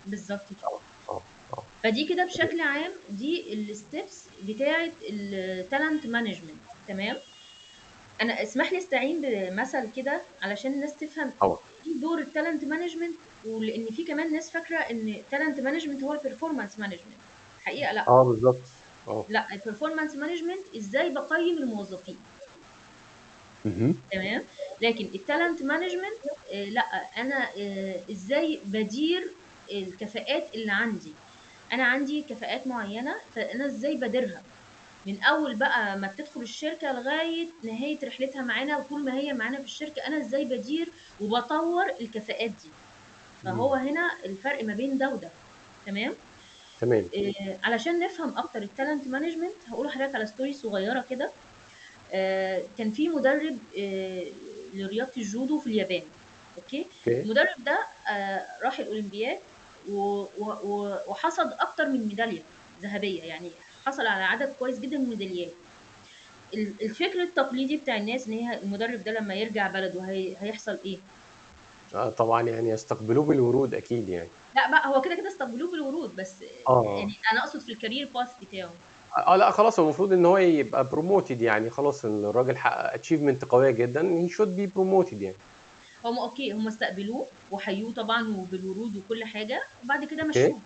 C: بالظبط كده.
B: اه اه اه
C: فدي كده بشكل عام دي الستبس بتاعه التالنت مانجمنت. تمام. انا اسمح لي استعين بمثل كده علشان الناس تفهم
B: طبعا.
C: ايه دور التالنت مانجمنت، ولان في كمان ناس فاكره ان التالنت مانجمنت هو البرفورمانس مانجمنت. حقيقه لا.
B: اه بالظبط. اه.
C: لا، البرفورمانس مانجمنت ازاي بقيم الموظفين.
B: مهم.
C: تمام. لكن التالنت مانجمنت لا، انا ازاي بدير الكفاءات اللي عندي. انا عندي كفاءات معينه، فانا ازاي بديرها من اول بقى ما بتدخل الشركه لغايه نهايه رحلتها معانا، وطول ما هي معانا في الشركه انا ازاي بدير وبطور الكفاءات دي. فهو
B: مم.
C: هنا الفرق ما بين ده وده. تمام.
B: تمام.
C: علشان نفهم اكتر التالنت مانجمنت هقول لحضرتك على ستوري صغيره كده. كان في مدرب لرياضه الجودو في اليابان. اوكي.
B: اوكي.
C: المدرب ده راح الاولمبياد وحصد اكتر من ميداليه ذهبيه، يعني حصل على عدد كويس جدا من الميداليات. الفكر التقليدي بتاع الناس ان هي المدرب ده لما يرجع بلده هيحصل ايه؟
B: طبعا يعني يستقبلوه بالورود اكيد يعني.
C: لا بقى، هو كده كده استقبلوه بالورود، بس
B: اه
C: يعني انا اقصد في الكارير باث بتاعه.
B: لا خلاص هو المفروض ان هو يبقى بروموتد، يعني خلاص ان الراجل حقق اتشيفمنت قويه جدا هي شود بي بروموتد يعني.
C: هم اوكي، هم استقبلوه وحيوه طبعا وبالورود وكل حاجه، وبعد كده
B: اوكي.
C: مشوه.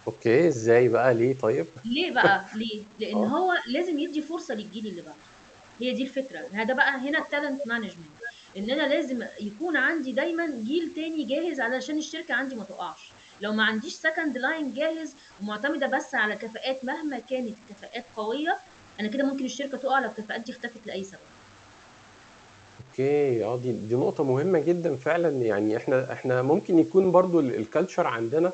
B: اوكي ازاي بقى ليه طيب؟
C: ليه بقى؟ ليه؟ لان
B: اه.
C: هو لازم يدي فرصه للجيل اللي بعده. هي دي الفكره، هذا بقى هنا التالنت مانجمنت. ان انا لازم يكون عندي دايما جيل تاني جاهز علشان الشركه عندي ما تقعش. لو ما عنديش سكند لاين جاهز ومعتمده بس على كفاءات مهما كانت الكفاءات قويه، انا كده ممكن الشركه تقع لو الكفاءات دي اختفت لاي سبب.
B: اوكي. دي نقطة مهمة جدا فعلا، يعني احنا ممكن يكون برضو الكالتشر عندنا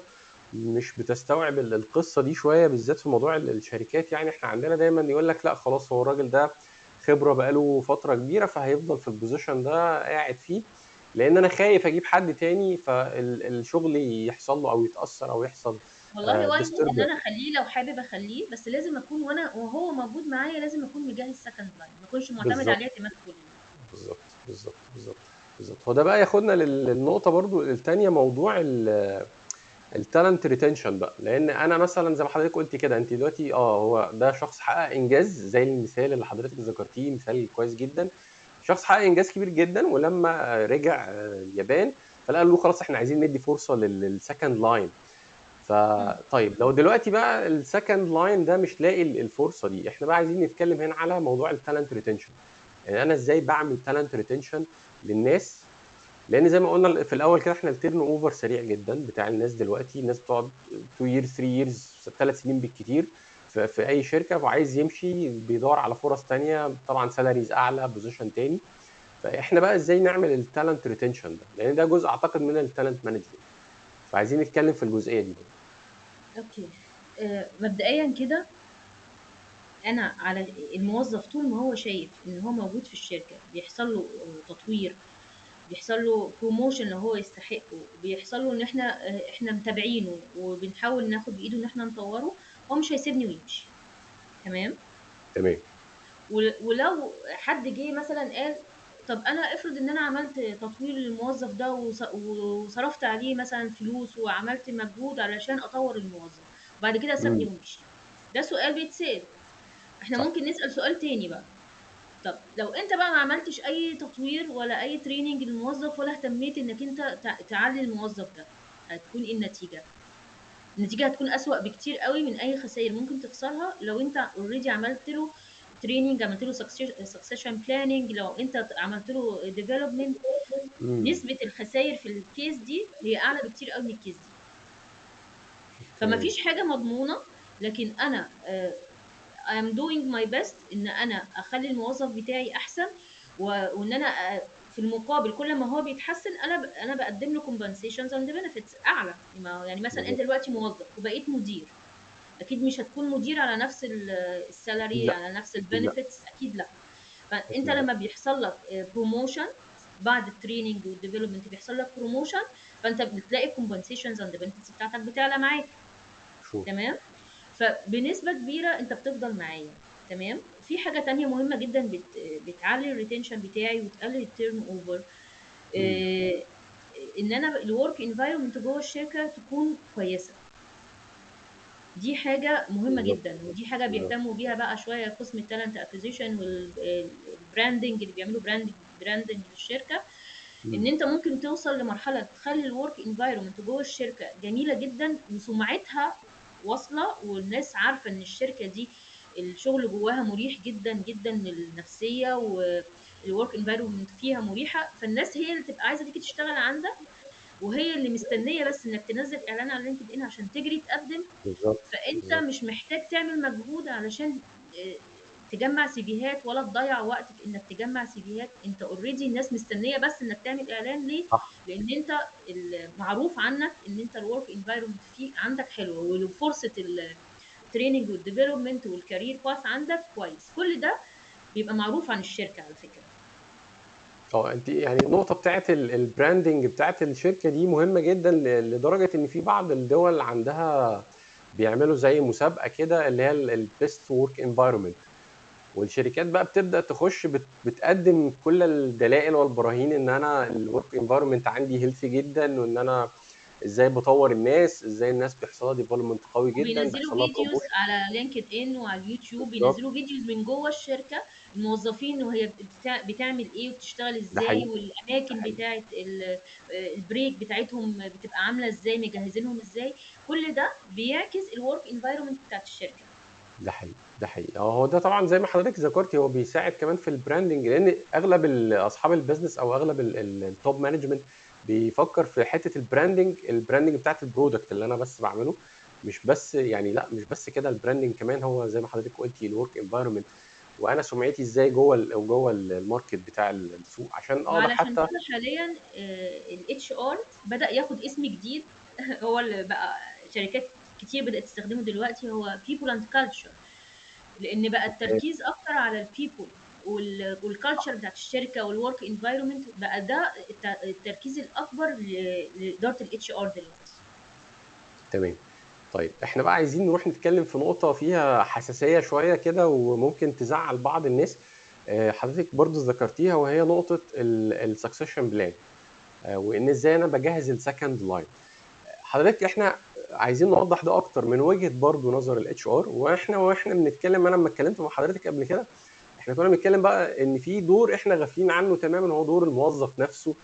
B: مش بتستوعب القصة دي شوية، بالذات في موضوع الشركات. يعني احنا عندنا دايما يقول لك لا خلاص هو الراجل ده خبرة بقاله فترة كبيرة فهيفضل في البوزيشن ده قاعد فيه، لان انا خايف اجيب حد تاني فالشغل يحصل له او يتأثر او يحصل
C: والله وارد ان
B: ديستربنس.
C: انا اخليه لو حابب اخليه، بس لازم اكون وانا وهو موجود معايا لازم اكون مجهز سكند لاين، ما اكونش معتمد عليه
B: بالظبط
C: اعتماد كلي.
B: بالظبط بالظبط بالظبط بالظبط. هو ده بقى ياخدنا للنقطة برضو التانية، موضوع التالنت ريتنشن بقى. لان انا مثلا زي ما حضرتك قلت كده، انت دلوقتي هو ده شخص حقق انجاز زي المثال اللي حضرتك ذكرتيه، مثال كويس جدا. شخص حقق انجاز كبير جدا ولما رجع اليابان فقالوا له خلاص احنا عايزين ندي فرصه للسكند لاين.
C: مم.
B: فطيب لو دلوقتي بقى السكند لاين ده مش لاقي الفرصه دي، احنا بقى عايزين نتكلم هنا على موضوع التالنت ريتنشن. يعني انا ازاي بعمل تالنت ريتنشن للناس؟ لان زي ما قلنا في الاول كده احنا التيرن اوفر سريع جدا بتاع الناس دلوقتي. الناس بتقعد 2 ييرز 3 ييرز 3 سنين بالكتير في اي شركه، وعايز يمشي بيدور على فرص تانية طبعا، سالاريز اعلى، بوزيشن تاني. فاحنا بقى ازاي نعمل التالنت ريتنشن ده؟ لان ده جزء اعتقد من التالنت مانجمنت، فعايزين نتكلم في الجزئيه دي.
C: اوكي. مبدئيا كده، انا على الموظف طول ما هو شايف ان هو موجود في الشركه بيحصل له تطوير، بيحصل له بروموشن لو هو يستحقه، بيحصل له ان احنا متابعينه وبنحاول ناخد بايده ان احنا نطوره، هو مش هيسيبني ويمشي. تمام.
B: تمام.
C: ولو حد جه مثلا قال طب انا افرض ان انا عملت تطوير للموظف ده وصرفت عليه مثلا فلوس وعملت مجهود علشان اطور الموظف، وبعد كده سابني
B: امم.
C: ومشي. ده سؤال بيتسأل. احنا
B: صح.
C: ممكن نسأل سؤال تاني بقى. طب لو انت بقى ما عملتش اي تطوير ولا اي تريننج للموظف ولا اهتميت انك انت تعلي الموظف ده، هتكون ايه النتيجة؟ النتيجة هتكون أسوأ بكتير قوي من أي خسائر ممكن تخسرها لو أنت اوريدي عملت له تريننج، عملت له سكسيشن بلاننج، لو أنت عملت له ديفلوبمنت.
B: امم.
C: نسبة الخسائر في الكيس دي هي أعلى بكتير قوي من الكيس دي. فما
B: اوكي.
C: فيش حاجة مضمونة، لكن أنا I'm doing my best إن أنا أخلي الموظف بتاعي أحسن، وإن أنا في المقابل كل ما هو بيتحسن انا بقدم له compensations and benefits اعلى. يعني مثلا انت
B: بالظبط.
C: دلوقتي موظف وبقيت مدير، اكيد مش هتكون مدير على نفس
B: اكيد
C: السالري،
B: لا.
C: على نفس
B: اكيد لا.
C: البنفيتس، اكيد لا. فانت
B: اكيد لا.
C: لما بيحصل لك بروموشن بعد التريننج والديفلوبمنت، بيحصل لك بروموشن، فانت بتلاقي الكومبنسيشنز اند بنفيتس بتاعتك بتعلى معاك.
B: شو.
C: تمام. فبنسبه كبيره انت بتفضل معايا. تمام. في حاجه تانية مهمه جدا بتعلي الريتنشن بتاعي وتقلل التيرن اوفر،
B: مم.
C: ان انا الورك انفايرمنت جوه الشركه تكون كويسه. دي حاجة مهمة
B: بالظبط.
C: جدا، ودي حاجة
B: بالظبط.
C: بيهتموا بيها بقى شوية قسم التالنت اكوزيشن والبراندنج اللي بيعملوا براندنج للشركة. ان
B: مم.
C: انت ممكن توصل لمرحلة تخلي الورك انفايرمنت جوه الشركة جميلة جدا وسمعتها واصلة، والناس عارفة ان الشركة دي الشغل جواها مريح جدا جدا للنفسية، والورك انفايرمنت فيها مريحة، فالناس هي اللي تبقى عايزة تيجي تشتغل عندك، وهي اللي مستنية بس انك تنزل اعلان على لينكد ان عشان تجري تقدم.
B: بالظبط.
C: فانت
B: بالظبط.
C: مش محتاج تعمل مجهود علشان تجمع سيفيهات، ولا تضيع وقت في انك تجمع سيفيهات. انت اوريدي الناس مستنيه بس انك تعمل اعلان. ليه؟
B: صح.
C: لان انت معروف عنك ان انت الورك انفايرمنت فيه عندك حلوه، وفرصه التريننج والديفلوبمنت والكارير باث عندك كويس. كل ده بيبقى معروف عن الشركه على فكره.
B: انت يعني النقطه بتاعت البراندنج بتاعت الشركه دي مهمه جدا، لدرجه ان في بعض الدول عندها بيعملوا زي مسابقه كده اللي هي البيست ورك انفايرمنت، والشركات بقى بتبدا تخش بتقدم كل الدلائل والبراهين ان انا الورك انفايرمنت عندي هيلثي جدا، وان انا ازاي بطور الناس، ازاي الناس بيحصل لها ديفلوبمنت قوي جدا،
C: وبينزلوا
B: بيحصل لها
C: فيديوز
B: بروموشن.
C: على لينكد ان وعلى اليوتيوب،
B: بالظبط.
C: بينزلوا فيديوز من جوه الشركه، الموظفين وهي بتعمل ايه وبتشتغل
B: ده
C: ازاي،
B: حقيقي. ده
C: والاماكن
B: حقيقي.
C: بتاعه البريك بتاعتهم بتبقى عامله ازاي، مجهزينهم ازاي. كل ده بيعكس الورك انفايرمنت بتاعت الشركه.
B: ده حقيقي. ده حقيقي. هو ده طبعا زي ما حضرتك ذكرتي، هو بيساعد كمان في البراندنج، لان اغلب اصحاب البيزنس او اغلب التوب مانجمنت بيفكر في حته البراندنج بتاعت البرودكت اللي انا بس بعمله، مش بس يعني لا مش بس كده، البراندنج كمان هو زي ما حضرتك قلتي الورك انفايرمنت، وانا سمعتي ازاي جوه الماركت بتاع السوق عشان اقدر
C: وعلشان
B: حتى.
C: كده حاليا الاتش ار بدا ياخد اسم جديد هو اللي بقى شركات كتير بدات تستخدمه دلوقتي، هو people and culture. لان بقى التركيز اكتر على البيبول والكالتشر بتاعت الشركه والورك انفايرمنت، بقى ده التركيز الاكبر لاداره الاتش ار دلوقتي.
B: تمام. طيب احنا بقى عايزين نروح نتكلم في نقطة فيها حساسية شوية كده وممكن تزعل بعض الناس، حضرتك برضو ذكرتيها، وهي نقطة السكسيشن بلان، وان ازاي انا بجهز السكند لاين. حضرتك احنا عايزين نوضح ده اكتر من وجهة برضو نظر الاتش ار، واحنا بنتكلم، انا لما اتكلمت مع حضرتك قبل كده احنا كنا بنتكلم بقى ان في دور احنا غافلين عنه تماما، هو دور الموظف نفسه،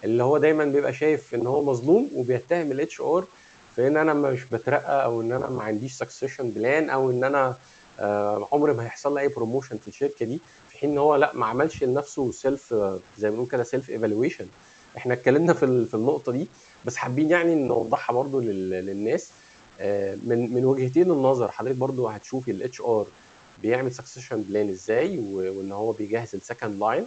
B: اللي هو دايما بيبقى شايف ان هو مظلوم وبيتهم الاتش ار في ان انا مش بترقى، او ان انا ما عنديش سكسيشن بلان، او ان انا عمري ما هيحصل لي اي بروموشن في الشركه دي، في حين ان هو لا ما عملش لنفسه سيلف، زي ما بنقول كده سيلف ايفالويشن. احنا اتكلمنا في النقطه دي، بس حابين يعني نوضحها برضو للناس من وجهتين النظر. حضرتك برضو هتشوفي الاتش ار بيعمل سكسيشن بلان ازاي، وان هو بيجهز السكند لاين،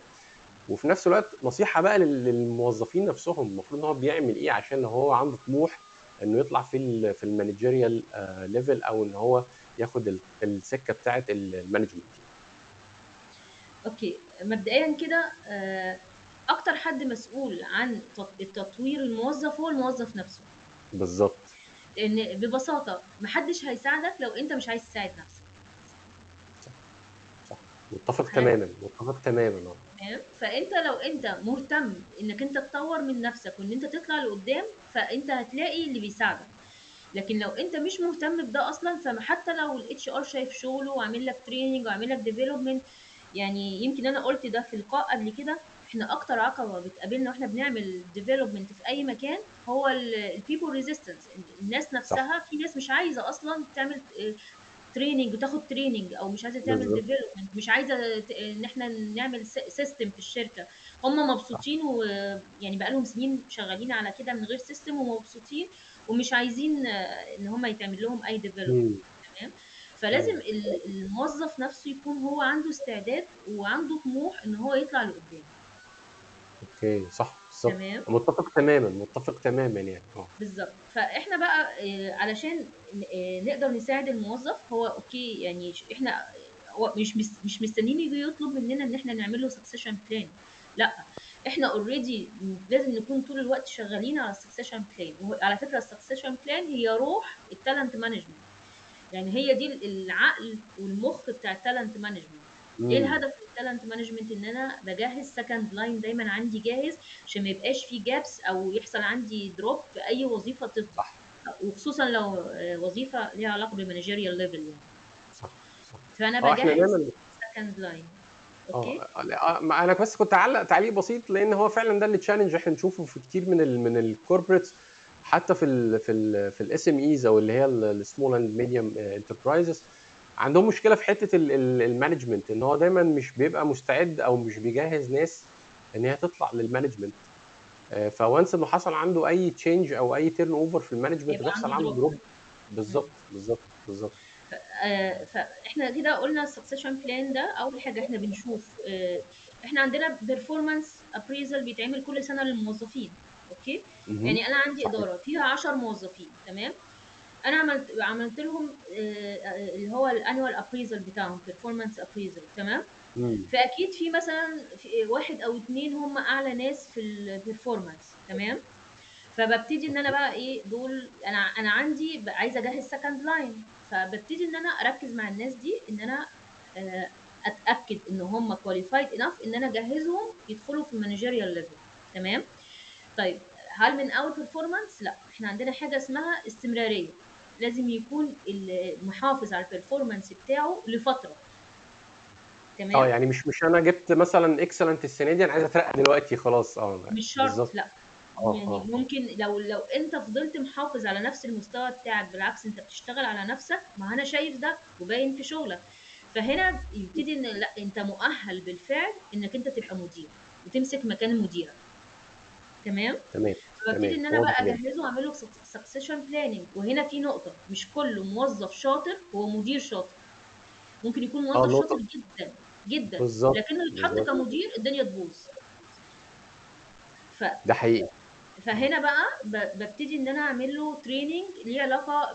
B: وفي نفس الوقت نصيحه بقى للموظفين نفسهم، المفروض ان هو بيعمل ايه عشان لو هو عنده طموح انه يطلع في المانجيريال ليفل، او ان هو ياخد السكه بتاعه المانجمنت.
C: اوكي، مبدئيا كده اكتر حد مسؤول عن التطوير الموظف هو الموظف نفسه.
B: بالظبط.
C: لان ببساطه محدش هيساعدك لو انت مش عايز تساعد نفسك.
B: صح. صح. متفق
C: حلو.
B: تماما. متفق تماما.
C: تمام. فانت لو انت مهتم انك انت تطور من نفسك وان انت تطلع لقدام، فانت هتلاقي اللي بيساعدك. لكن لو انت مش مهتم بده اصلا، فحتى لو الاتش ار شايف شغله وعامل لك تريننج وعامل لك ديفلوبمنت، يعني يمكن انا قلت ده في لقاء قبل كده، احنا اكتر عقبه بتقابلنا واحنا بنعمل ديفلوبمنت في اي مكان هو البيبول ريزيستنس. الناس
B: صح.
C: نفسها، في ناس مش عايزه اصلا تعمل تريننج وتاخد تريننج، او مش عايزه تعمل
B: بالظبط.
C: ديفلوبمنت، مش عايزه ان احنا نعمل سيستم في الشركه. هم
B: صح.
C: مبسوطين، ويعني بقى لهم سنين شغالين على كده من غير سيستم ومبسوطين، ومش عايزين ان هم يتعمل لهم اي ديفلوبمنت.
B: مم.
C: تمام. فلازم الموظف نفسه يكون هو عنده استعداد وعنده طموح ان هو يطلع لقدام.
B: اوكي صح بالظبط.
C: تمام.
B: متفق تماما يعني
C: بالظبط. فاحنا بقى علشان نقدر نساعد الموظف، هو اوكي يعني احنا هو مش مستنيين يجي يطلب مننا ان احنا نعمل له سكسيشن بلان. لا، احنا اوريدي لازم نكون طول الوقت شغالين على السكسيشن بلان. وعلى فكره السكسيشن بلان هي روح التالنت مانجمنت، يعني هي دي العقل والمخ بتاع التالنت مانجمنت. ايه
B: امم
C: الهدف من التالنت مانجمنت؟ ان انا بجهز سكند لاين دايما عندي جاهز، عشان ما يبقاش في جابس او يحصل عندي دروب في اي وظيفه تطلع،
B: صح
C: وخصوصا لو وظيفه ليها علاقه بالمانجيريال ليفل يعني.
B: صح صح.
C: فانا
B: احنا
C: بجهز
B: دايما
C: سكند لاين. اوكي.
B: انا بس كنت اعلق تعليق بسيط، لان هو فعلا ده اللي تشالنج احنا نشوفه في كتير من الكوربريتس، حتى في الاس ام ايز او اللي هي السمول اند ميديوم انتربرايزز. عندهم مشكله في حته المانجمنت، ان هو دايما مش بيبقى مستعد او مش بيجهز ناس ان هي تطلع للمانجمنت. فوانس انه حصل عنده اي تشينج او اي تيرن اوفر في المانجمنت
C: يبقى
B: بيحصل
C: عنده
B: عنده
C: دروب.
B: دروب. بالظبط.
C: فاحنا كده قلنا السكسيشن بلان ده اول حاجه احنا بنشوف. احنا عندنا بيرفورمانس ابريزل بيتعمل كل سنه للموظفين. اوكي.
B: مهم.
C: يعني انا عندي
B: صحيح.
C: اداره فيها 10 موظفين، تمام. انا عملت لهم اللي هو الانوال ابريزل بتاعهم، بيرفورمانس ابريزل، تمام.
B: مم.
C: فاكيد في مثلا في واحد او اتنين هم اعلى ناس في البيرفورمانس، تمام. فببتدي ان انا بقى ايه دول، انا عندي عايزه اجهز سكند لاين، فببتدي ان انا اركز مع الناس دي، ان انا آه، اتاكد ان هم كواليفايد انف ان انا اجهزهم يدخلوا في المانجيريال ليفل، تمام. طيب، هل من اول بيرفورمانس؟ لا، احنا عندنا حاجه اسمها استمراريه. لازم يكون المحافظ على البيرفورمانس بتاعه لفتره، تمام.
B: يعني مش انا جبت مثلا اكسلنت السنه دي انا عايز اترقى دلوقتي خلاص.
C: مش شرط،
B: بالظبط.
C: لا.
B: اه
C: يعني
B: اه اه
C: ممكن لو انت فضلت محافظ على نفس المستوى بتاعك، بالعكس انت بتشتغل على نفسك، ما انا شايف ده وباين في شغلك. فهنا يبتدي ان لا، انت مؤهل بالفعل انك انت تبقى مدير وتمسك مكان مديرك، تمام.
B: تمام
C: فببتدي
B: تمام
C: ان انا
B: واضح
C: بقى
B: جدا.
C: اجهزه واعمل له سكسيشن بلاننج. وهنا في نقطه، مش كل موظف شاطر هو مدير شاطر. ممكن يكون موظف شاطر
B: نقطه.
C: جدا جدا،
B: بالظبط
C: لكنه يتحط
B: بالظبط.
C: كمدير الدنيا تبوظ. ف
B: ده حقيقي. اه
C: فهنا بقى ببتدي ان انا اعمل له تريننج ليه علاقه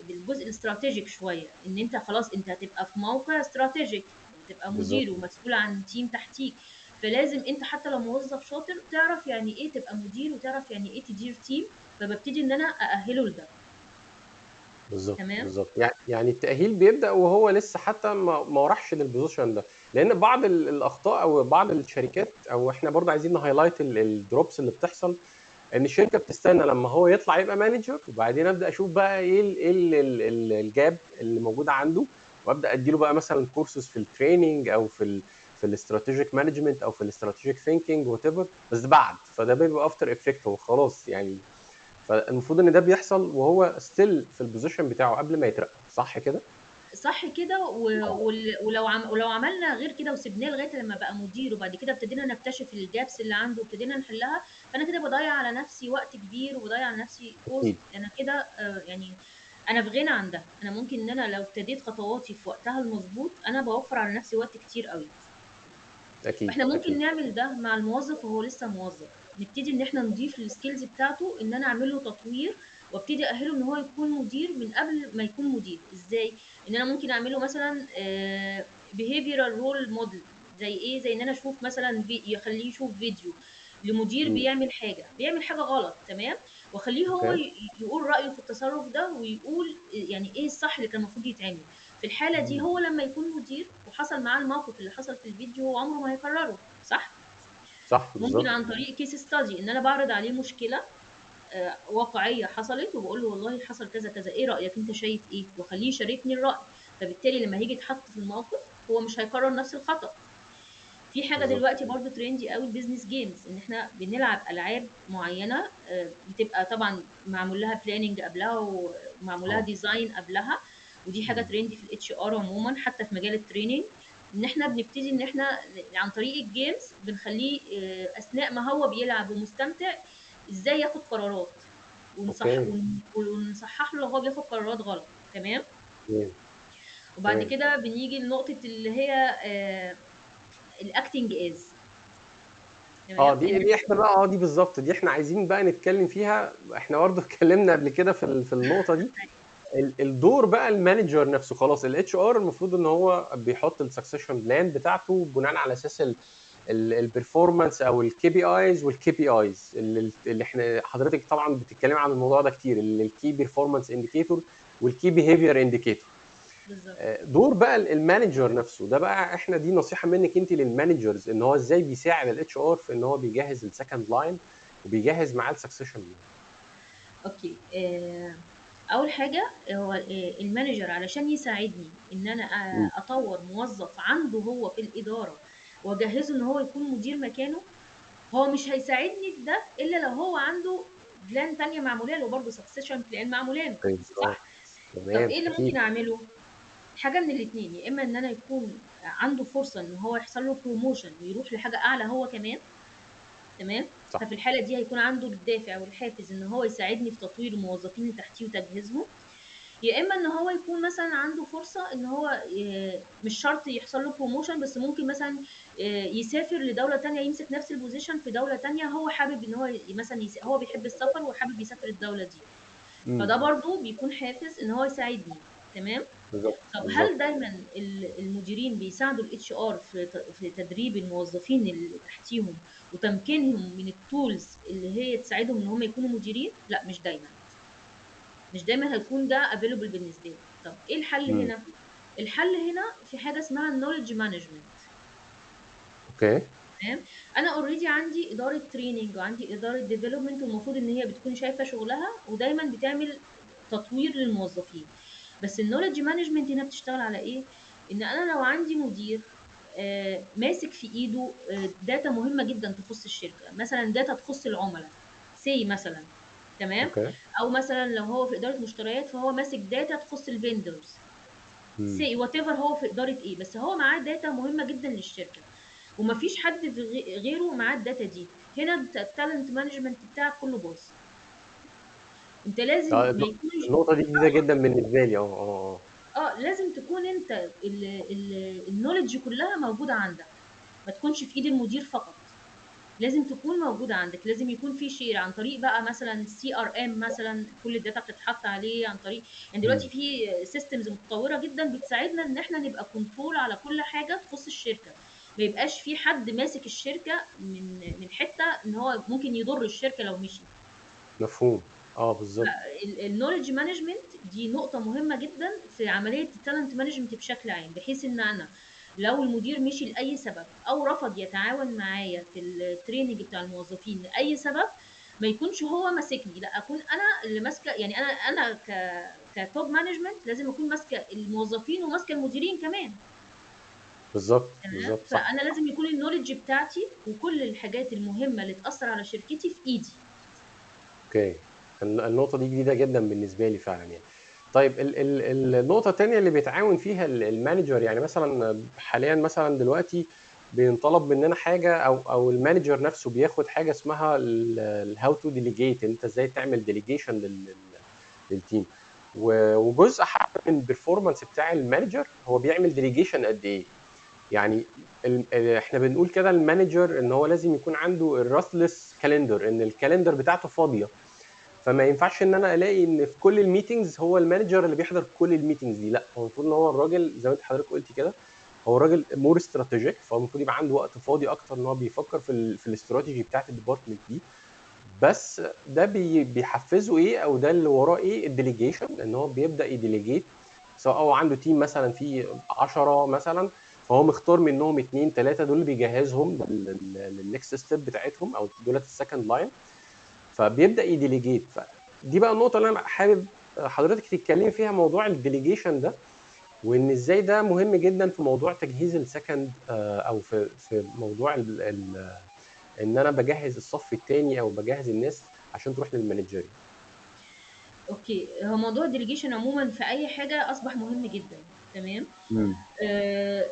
C: بالجزء الاستراتيجيك شويه، ان انت خلاص انت هتبقى في موقع استراتيجيك، وهتبقى
B: بالظبط
C: مدير ومسؤول عن تيم تحتيك. فلازم انت حتى لو موظف شاطر تعرف يعني ايه تبقى مدير، وتعرف يعني ايه تدير تيم. فببتدي ان انا اأهله لده، تمام.
B: بالظبط. يعني التأهيل بيبدأ وهو لسه حتى ما راحش للبوزيشن ده، لأن بعض الأخطاء أو بعض الشركات، أو إحنا برضه عايزين نهايلايت الدروبس اللي بتحصل، ان الشركه بتستنى لما هو يطلع يبقى مانجر، وبعدين ابدا اشوف بقى ايه الجاب اللي موجوده عنده، وابدا اديله بقى مثلا كورسز في التريننج او في الاستراتيجيك مانجمنت او في الاستراتيجيك ثينكينج وات ايفر. بس ده بعد، فده بيبقى افتر افكت هو خلاص يعني. فالمفروض ان ده بيحصل وهو ستيل في البوزيشن بتاعه قبل ما يترقى، صح كده؟
C: صح كده.
B: اه
C: ولو عملنا غير كده وسبناه لغايه لما بقى مدير، وبعد كده ابتدينا نكتشف الجابس اللي عنده وابتدينا نحلها، فانا كده بضيع على نفسي وقت كبير وبضيع على نفسي كوست.
B: اكيد
C: انا كده يعني انا في غنى عن ده. انا ممكن ان انا لو ابتديت خطواتي في وقتها المظبوط، انا بوفر على نفسي وقت كتير قوي.
B: اكيد
C: فاحنا ممكن
B: اكيد.
C: نعمل ده مع الموظف وهو لسه موظف. نبتدي ان احنا نضيف السكيلز بتاعته، ان انا اعمل له تطوير، وابتدي اهله ان هو يكون مدير من قبل ما يكون مدير. ازاي؟ ان انا ممكن اعمله مثلا behavioral role model. زي ايه؟ زي ان انا اشوف مثلا يخليه يشوف فيديو لمدير
B: مم.
C: بيعمل حاجه غلط، تمام. واخليه هو
B: اوكي.
C: يقول رايه في التصرف ده، ويقول يعني ايه الصح اللي كان المفروض يتعمل. في الحالة دي هو لما يكون مدير وحصل معاه الموقف اللي حصل في الفيديو، هو عمره ما هيكرره، صح؟
B: صح
C: ممكن
B: بالظبط.
C: عن طريق كيس ستادي، ان انا بعرض عليه مشكلة واقعية حصلت، وبقول له والله حصل كذا كذا، ايه رأيك؟ انت شايف ايه؟ واخليه يشاركني الرأي. فبالتالي لما هيجي يتحط في الموقف هو مش هيكرر نفس الخطأ. في حاجة
B: بالظبط.
C: دلوقتي برضو تريندي قوي، البيزنس جيمز، ان احنا بنلعب العاب معينة بتبقى طبعا معمول لها بلاننج قبلها ومعمول لها
B: اه
C: ديزاين قبلها. ودي حاجة
B: مم.
C: تريندي في الاتش ار عموما، حتى في مجال التريننج. ان احنا بنبتدي ان احنا عن طريق الجيمز بنخليه اثناء ما هو بيلعب ومستمتع ازاي ياخد قرارات،
B: اوكي.
C: ونصحح له لو هو بياخد قرارات غلط، تمام.
B: تمام
C: وبعد
B: تمام.
C: كده بنيجي لنقطة اللي هي الاكتنج از. تمام.
B: دي احنا بقى دي بالظبط، دي احنا عايزين بقى نتكلم فيها. احنا برضه اتكلمنا قبل كده في النقطه دي. الدور بقى المانجر نفسه، خلاص الاتش ار المفروض ان هو بيحط السكسيشن بلان بتاعته بناء على اساس البرفورمانس او الكي بي ايز والكي بي ايز اللي احنا حضرتك طبعا بتتكلم عن الموضوع ده كتير، الكي بيرفورمانس انديكيتور والكي بيهيفير انديكيتور.
C: بالظبط.
B: دور بقى المانجر نفسه ده بقى، احنا دي نصيحه منك انت للمانجرز، ان هو ازاي بيساعد الاتش ار في ان هو بيجهز السكند لاين وبيجهز معاه السكسيشن بلان.
C: اوكي. اول حاجه هو المانجر علشان يساعدني ان انا اطور موظف عنده هو في الاداره واجهزه ان هو يكون مدير مكانه. هو مش هيساعدني في ده الا لو هو عنده بلان تانية معموله له، برضه سكسيشن بلان معموله له.
B: بالظبط.
C: صح. طب
B: تمام
C: ايه اللي ممكن
B: اكيد.
C: اعمله؟ حاجه من الاثنين، يا اما ان انا يكون عنده فرصه ان هو يحصل له بروموشن ويروح لحاجه اعلى هو كمان. تمام.
B: صح.
C: ففي الحاله دي هيكون عنده الدافع والحافز ان هو يساعدني في تطوير الموظفين اللي تحتيه وتجهيزهم. يا اما ان هو يكون مثلا عنده فرصه ان هو مش شرط يحصل له بروموشن، بس ممكن مثلا يسافر لدوله تانية، يمسك نفس البوزيشن في دوله تانية، هو حابب ان هو مثلا هو بيحب السفر وحابب يسافر الدوله دي. فده برضو بيكون حافز ان هو يساعدني. تمام.
B: بالظبط
C: طب هل
B: بالظبط.
C: دايما المديرين بيساعدوا الاتش ار في تدريب الموظفين اللي تحتيهم وتمكينهم من التولز اللي هي تساعدهم ان هم يكونوا مديرين؟ لا، مش دايما. مش دايما هيكون ده افيلبل بالنسبه لي. طب ايه الحل
B: مم.
C: هنا؟ الحل هنا في حاجه اسمها النولج مانجمنت.
B: اوكي.
C: تمام. انا اوريدي عندي اداره تريننج وعندي اداره ديفلوبمنت، والمفروض ان هي بتكون شايفه شغلها ودايما بتعمل تطوير للموظفين. بس النولج مانجمنت هنا بتشتغل على ايه؟ ان انا لو عندي مدير ماسك في ايده داتا مهمه جدا تخص الشركه، مثلا داتا تخص العملاء، سي مثلا. تمام.
B: اوكي.
C: او مثلا لو هو في اداره مشتريات فهو ماسك داتا تخص الفيندرز،
B: مم.
C: سي وات ايفر هو في اداره ايه، بس هو معاه داتا مهمه جدا للشركه ومفيش حد في غيره معاه الداتا دي. هنا التالنت مانجمنت بتاعك كله باظ. انت لازم
B: آه،
C: ما يكونش.
B: النقطة دي جديدة جدا بالنسبة لي.
C: لازم تكون انت النولج كلها موجوده عندك، ما تكونش في ايد المدير فقط. لازم تكون موجوده عندك، لازم يكون في شير عن طريق بقى مثلا سي ار ام مثلا، كل الداتا بتتحط عليه عن طريق. يعني دلوقتي
B: مم.
C: في سيستمز متطوره جدا بتساعدنا ان احنا نبقى كنترول على كل حاجه تخص الشركه. ما يبقاش في حد ماسك الشركه من حته ان هو ممكن يضر الشركه لو مشي.
B: مفهوم. بالظبط.
C: النولج مانجمنت دي نقطة مهمة جدا في عملية التالنت مانجمنت بشكل عام، بحيث ان انا لو المدير مشي لأي سبب او رفض يتعاون معايا في التريننج بتاع الموظفين لأي سبب، ما يكونش هو ماسكني، لا اكون انا اللي ماسكه. يعني انا كتوب مانجمنت لازم اكون ماسكه الموظفين وماسكه المديرين كمان.
B: بالظبط
C: تمام.
B: بالظبط صح.
C: فانا لازم يكون النولج بتاعتي وكل الحاجات المهمه اللي تاثر على شركتي في ايدي.
B: اوكي. النقطة دي جديدة جدا بالنسبة لي فعلا يعني. طيب النقطة التانية اللي بيتعاون فيها المانجر، يعني مثلا حاليا مثلا دلوقتي بينطلب مننا حاجة او المانجر نفسه بياخد حاجة اسمها الهاو تو ديليجيت، انت ازاي تعمل ديليجيشن للتيم. وجزء حق من البرفورمانس بتاع المانجر هو بيعمل ديليجيشن قد ايه. يعني احنا بنقول كده المانجر ان هو لازم يكون عنده الراثلس كالندر، ان الكالندر بتاعته فاضيه. فما ينفعش ان انا الاقي ان في كل الميتنجز هو المانجر اللي بيحضر كل الميتنجز دي، لا، هو المفروض ان هو الراجل زي ما انت حضرتك قلتي كده، هو راجل مور استراتيجيك، فهو المفروض يبقى عنده وقت فاضي اكتر ان هو بيفكر في الاستراتيجي بتاعت الديبارتمنت دي. بس ده بيحفزه ايه، او ده اللي وراه ايه، الديليجيشن، ان هو بيبدا يديليجيت. سواء هو عنده تيم مثلا فيه 10 مثلا، فهو مختار منهم 2 3 دول اللي بيجهزهم للنكست ستيب بتاعتهم، او دولت السكند لاين، فبيبدا يديليجيت. فدي بقى النقطه اللي انا حابب حضرتك تتكلمي فيها، موضوع الديليجيشن ده، وان ازاي ده مهم جدا في موضوع تجهيز السكند، او في موضوع ان انا بجهز الصف الثاني او بجهز الناس عشان تروح للمانجري.
C: اوكي. هو موضوع الديليجيشن عموما في اي حاجه اصبح مهم جدا. تمام.
B: امم.
C: آه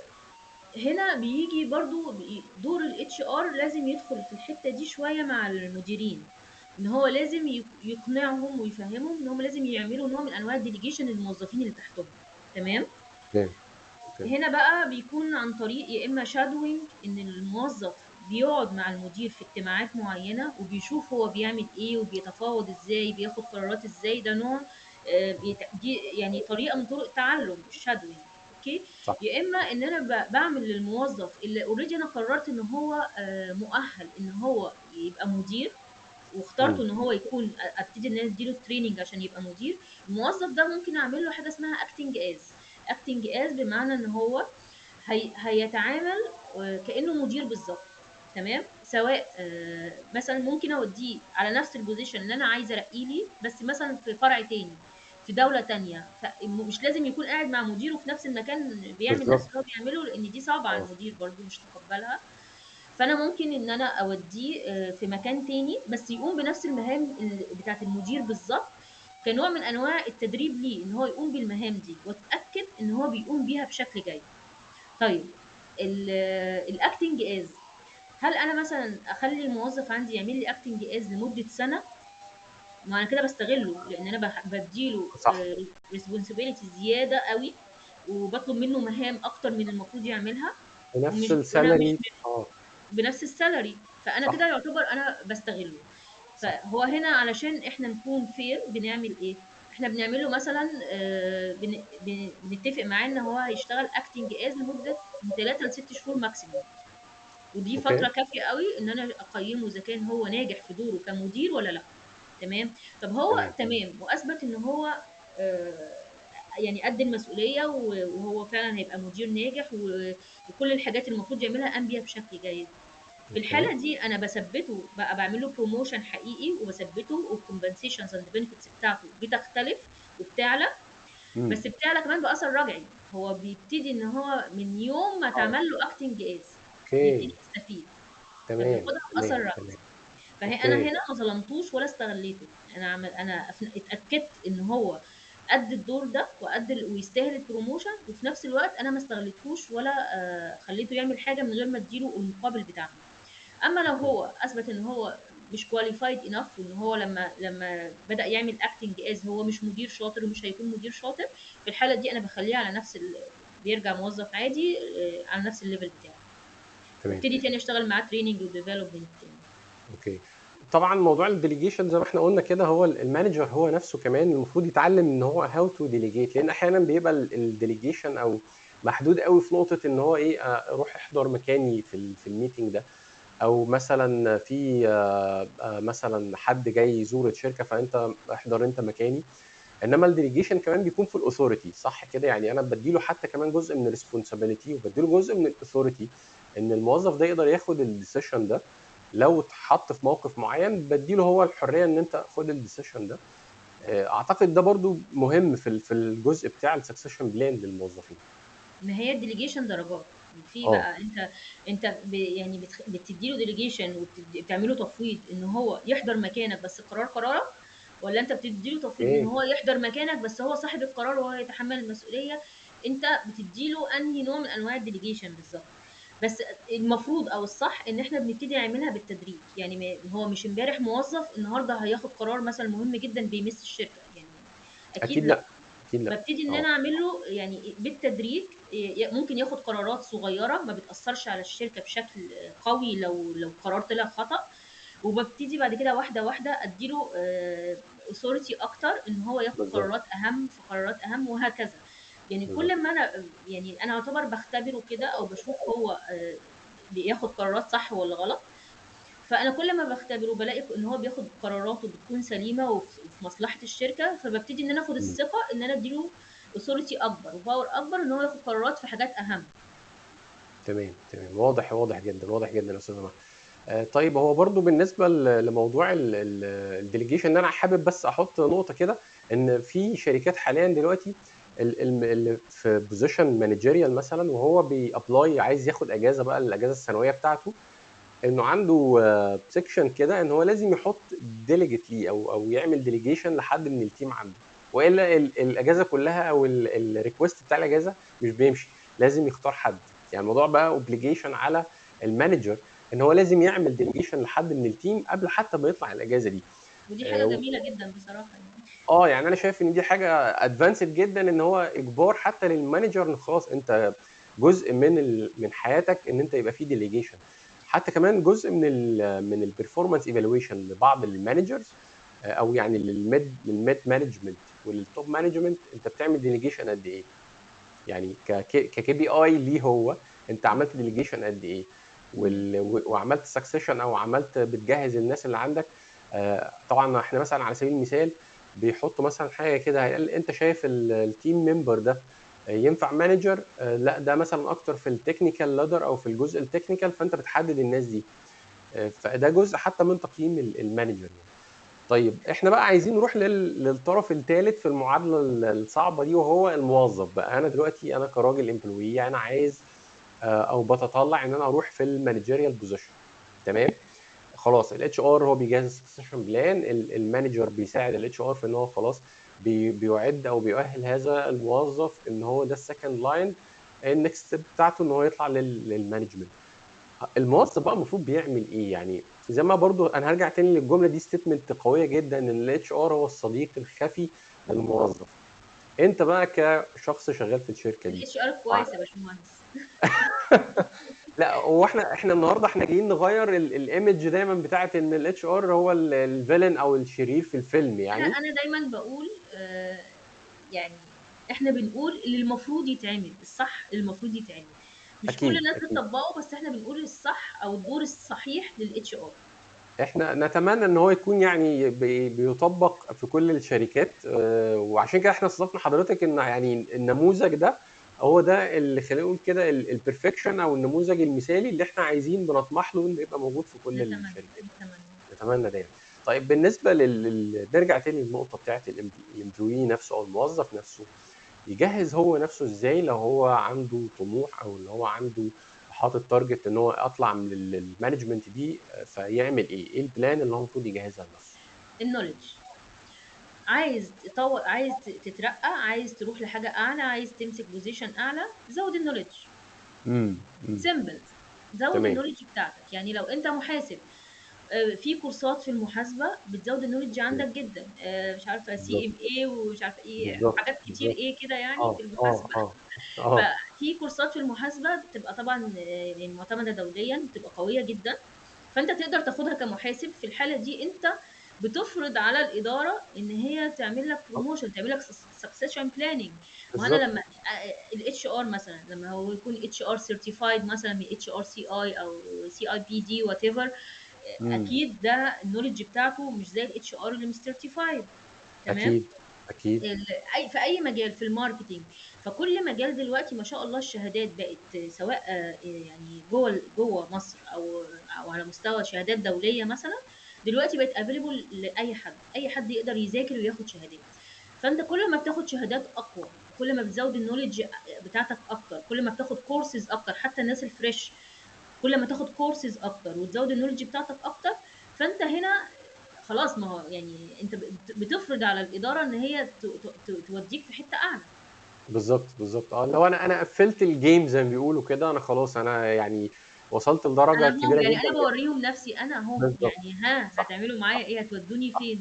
C: هنا بيجي برضو دور الاتش ار لازم يدخل في الحته دي شويه مع المديرين، ان هو لازم يقنعهم ويفهمهم ان هم لازم يعملوا نوع من انواع الديليجيشن للموظفين اللي تحتهم. تمام.
B: اوكي. اوكي.
C: هنا بقى بيكون عن طريق يا اما شادوينج، ان الموظف بيقعد مع المدير في اجتماعات معينة وبيشوف هو بيعمل ايه وبيتفاوض ازاي، بياخد قرارات ازاي. ده نوع دي يعني طريقة من طرق التعلم الشادوينج. اوكي.
B: صح.
C: يا اما ان انا بعمل للموظف اللي اوريدي انا قررت ان هو مؤهل ان هو يبقى مدير، واخترته ان هو يكون ابتدي ان انا اديله تريننج عشان يبقى مدير. الموظف ده ممكن اعمل له حاجه اسمها اكتنج از بمعنى ان هو هيتعامل كانه مدير بالظبط. تمام. سواء مثلا ممكن اوديه على نفس البوزيشن اللي انا عايزه ارقيه لي، بس مثلا في فرع تاني في دوله تانية، فمش لازم يكون قاعد مع مديره في نفس المكان بيعمل نفس
B: بالظبط.
C: اللي هو بيعمله، لان دي صعبه على
B: اه.
C: المدير برضو مش تقبلها. فانا ممكن ان انا اوديه في مكان تاني بس يقوم بنفس المهام بتاعه المدير بالظبط، كنوع من انواع التدريب ليه ان هو يقوم بالمهام دي، واتاكد ان هو بيقوم بيها بشكل جيد. طيب الاكتنج از، هل انا مثلا اخلي الموظف عندي يعمل لي اكتنج از لمده سنه؟ ما انا كده بستغله، لان انا بديله
B: صح.
C: ريسبونسابيلتي زياده قوي، وبطلب منه مهام اكتر من المفروض يعملها،
B: بنفس
C: ومش وانا مش
B: السالري. اه.
C: بنفس السالري. فانا كده
B: صح.
C: يعتبر انا بستغله.
B: صح.
C: فهو هنا علشان احنا نكون فير بنعمل ايه؟ احنا بنعمله مثلا بنتفق معاه ان هو هيشتغل اكتنج از لمده من 3 ل 6 شهور ماكسيموم، ودي
B: اوكي.
C: فتره كافيه قوي ان انا اقيمه اذا كان هو ناجح في دوره كمدير ولا لا. تمام. طب هو
B: تمام.
C: تمام واثبت ان هو آه، يعني قد المسؤوليه وهو فعلا هيبقى مدير ناجح وكل الحاجات اللي المفروض يعملها قام بيها بشكل جيد. في
B: اوكي.
C: الحاله دي انا بثبته بقى، بعمل له بروموشن حقيقي وبثبته، والكومبنسيشنز اند بنفيتس بتاعته بتختلف وبتعلى.
B: امم.
C: بس بتعلى كمان باثر رجعي، هو بيبتدي ان هو من يوم ما
B: اه.
C: اتعمل له اكتنج از
B: اوكي.
C: بيبتدي يستفيد،
B: تمام.
C: فبياخدها باثر
B: تمام.
C: رجعي.
B: تمام.
C: فهي انا
B: اوكي.
C: هنا ما ظلمتوش ولا استغليته، انا اتاكدت ان هو قد الدور ده وقد ويستاهل البروموشن، وفي نفس الوقت انا ما استغلتهوش ولا خليته يعمل حاجه من غير ما اديله المقابل بتاعها. اما لو
B: اوكي.
C: هو اثبت ان هو مش كواليفايد انف، وان هو لما بدا يعمل اكتنج از هو مش مدير شاطر ومش هيكون مدير شاطر، في الحاله دي انا بخليه على نفس بيرجع موظف عادي على نفس الليفل بتاعه،
B: تمام.
C: وابتدي تاني اشتغل معاه تريننج وديفلوبمنت تاني.
B: اوكي. طبعا موضوع الديليجيشن زي ما احنا قلنا كده، هو المانجر هو نفسه كمان المفروض يتعلم ان هو هاو تو ديليجيت، لان احيانا بيبقى الديليجيشن او محدود قوي في نقطه ان هو ايه، روح احضر مكاني في الميتنج ده، او مثلا في مثلا حد جاي يزور الشركه فانت احضر انت مكاني. انما الديليجيشن كمان بيكون في الاثوريتي، صح كده؟ يعني انا بديله حتى كمان جزء من الريسبونسابيلتي وبديله جزء من الاثوريتي، ان الموظف ده يقدر ياخد الديسيشن ده. لو اتحط في موقف معين بديله هو الحريه ان انت خد الديسيشن ده. اعتقد ده برضو مهم في الجزء بتاع السكسيشن بلان للموظفين.
C: ما هي الديليجيشن درجات. في
B: اه.
C: بقى انت يعني بتديله ديليجيشن وبتعمله تفويض ان هو يحضر مكانك بس القرار قرارك، ولا انت بتديله تفويض ان
B: اوكي.
C: هو يحضر مكانك بس هو صاحب القرار وهو يتحمل المسؤوليه. انت بتديله انهي نوع من انواع الديليجيشن بالظبط؟ بس المفروض او الصح ان احنا بنبتدي نعملها بالتدريج، يعني هو مش امبارح موظف النهارده هياخد قرار مثلا مهم جدا بيمس الشركه يعني، اكيد
B: اكيد
C: لا.
B: لا. اكيد لا.
C: ببتدي ان
B: اه.
C: انا اعمل له يعني بالتدريج، ممكن ياخد قرارات صغيره ما بتاثرش على الشركه بشكل قوي لو قرار طلع خطا، وببتدي بعد كده واحده واحده اديله اثوريتي اكتر ان هو ياخد
B: بالظبط.
C: قرارات اهم في قرارات اهم وهكذا. يعني
B: بالظبط.
C: كل ما انا يعني انا اعتبر بختبره كده او بشوف هو بياخد قرارات صح ولا غلط. فانا كل ما بختبره بلاقي ان هو بياخد قراراته بتكون سليمه وفي مصلحه الشركه، فببتدي ان انا اخد
B: مم.
C: الثقه ان انا اديله اوثوريتي اكبر وباور اكبر ان هو ياخد قرارات في حاجات اهم.
B: تمام. تمام. واضح، واضح جدا، واضح جدا يا استاذ مهدي. طيب هو برضو بالنسبه لموضوع الديليجيشن، ان انا حابب بس احط نقطه كده، ان في شركات حاليا دلوقتي اللي في بوزيشن مانجيريال مثلا، وهو بيابلاي عايز ياخد اجازه بقى، الاجازه السنويه بتاعته، انه عنده سيكشن كده ان هو لازم يحط ديليجيت ليه او يعمل ديليجيشن لحد من التيم عنده، والا الاجازه كلها او الريكوست بتاع الاجازه مش بيمشي، لازم يختار حد. يعني الموضوع بقى اوبليجيشن على المانجر ان هو لازم يعمل ديليجيشن لحد من التيم قبل حتى ما يطلع الاجازه دي.
C: ودي حاجه
B: اه.
C: جميله جدا بصراحه يعني.
B: يعني انا شايف ان دي حاجه ادفانسد جدا، ان هو اجبار حتى للمانجر ان خلاص انت جزء من حياتك ان انت يبقى فيه ديليجيشن. حتى كمان جزء من البرفورمانس ايفالويشن لبعض المانجرز، او يعني للميد مانجمنت وللتوب مانجمنت، انت بتعمل ديليجيشن قد ايه؟ يعني ككي بي اي ليه هو انت عملت ديليجيشن قد ايه، وعملت سكسيشن او عملت بتجهز الناس اللي عندك. طبعا احنا مثلا على سبيل المثال بيحطوا مثلا حاجه كده، هل انت شايف التيم ممبر ده ينفع مانجر؟ لا ده مثلا اكتر في التكنيكال لادر او في الجزء التكنيكال، فانت بتحدد الناس دي. فده جزء حتى من تقييم المانجر يعني. طيب احنا بقى عايزين نروح للطرف الثالث في المعادله الصعبه دي، وهو الموظف بقى. انا دلوقتي انا كراجل امبلوي انا عايز او بتطلع ان انا اروح في المانجيريال بوزيشن. تمام. خلاص الاتش ار هو بيجهز السكسيشن بلان، المانجر بيساعد الاتش ار في ان هو خلاص بيعد او بيؤهل هذا الموظف ان هو ده السكند لاين، النكست ستيب بتاعته ان هو يطلع للمانجمنت. الموظف بقى المفروض بيعمل ايه؟ يعني زي ما برضو انا هرجع تاني للجمله دي، ستيتمنت قويه جدا ان الاتش ار هو الصديق الخفي للموظف. انت بقى كشخص شغال في الشركه دي
C: الاتش ار كويس يا باشمهندس.
B: لا هو احنا النهارده احنا جايين نغير الايمج دايما بتاعت ان الاتش ار هو الفيلن او الشرير في الفيلم يعني.
C: انا دايما بقول يعني احنا بنقول اللي المفروض يتعمل، الصح اللي المفروض يتعمل. مش كل
B: اكيد
C: الناس
B: اكيد.
C: بتطبقه، بس احنا بنقول الصح او الدور الصحيح للاتش ار.
B: احنا نتمنى ان هو يكون يعني بيطبق في كل الشركات، وعشان كده احنا استضفنا حضرتك ان يعني النموذج ده هو ده اللي خلينا نقول كده البرفكشن او النموذج المثالي اللي احنا عايزين بنطمح له انه يبقى موجود في كل
C: نتمنى
B: الشركات.
C: نتمنى.
B: نتمنى دايما. طيب بالنسبه نرجع تاني للنقطه بتاعت الامبلوي نفسه او الموظف نفسه، يجهز هو نفسه ازاي لو هو عنده طموح او اللي هو عنده حاطط تارجت ان هو اطلع من المانجمنت دي؟ فيعمل ايه البلان اللي هو المفروض يجهزها لنفسه؟
C: النولج. عايز تطور، عايز تترقى، عايز تروح لحاجه اعلى، عايز تمسك بوزيشن اعلى، زود النولج.
B: امم.
C: سيمبل. زود
B: تمام.
C: النولج بتاعتك. يعني لو انت محاسب، في كورسات في المحاسبه بتزود النولج عندك جدا. مش عارفه سي
B: بالظبط
C: ام اي ومش عارفه ايه
B: بالظبط
C: حاجات كتير
B: بالظبط.
C: ايه كده يعني
B: اه
C: في
B: اه
C: المحاسبه.
B: اه اه.
C: ففي كورسات في المحاسبه بتبقى طبعا يعني معتمده دوليا، بتبقى قويه جدا. فانت تقدر تاخدها كمحاسب. في الحاله دي انت بتفرض على الاداره ان هي تعمل لك بروموشن، تعمل لك سكسيشن بلاننج. ما انا
B: بالظبط.
C: لما الاتش ار مثلا لما هو يكون اتش ار سيرتيفايد مثلا من اتش ار سي اي او سي اي بي دي وات ايفر،
B: امم.
C: اكيد ده النولج بتاعته مش زي الاتش ار اللي مش سيرتيفايد. تمام.
B: اكيد اكيد.
C: اي في اي مجال في الماركتينج. فكل مجال دلوقتي ما شاء الله الشهادات بقت سواء يعني جوه مصر او على مستوى شهادات دوليه مثلا. دلوقتي بقت افيلبل لاي حد، اي حد يقدر يذاكر وياخد شهادات. فانت كل ما بتاخد شهادات اقوى، كل ما بتزود النولج بتاعتك اكتر، كل ما بتاخد كورسز اكتر. حتى الناس الفريش كل ما تاخد كورسز اكتر وتزود النولج بتاعتك اكتر. فانت هنا خلاص، ما هو يعني انت بتفرض على الاداره ان هي توديك في حته اعلى.
B: بالظبط بالظبط. اه لو انا قفلت الجيم زي ما بيقولوا كده، انا خلاص انا يعني وصلت لدرجه
C: انا اهو
B: كبيره
C: يعني
B: جدا.
C: انا بوريهم نفسي انا اهو،
B: بالظبط.
C: يعني ها
B: صح
C: هتعملوا معايا
B: صح
C: ايه؟ هتودوني
B: صح
C: فين؟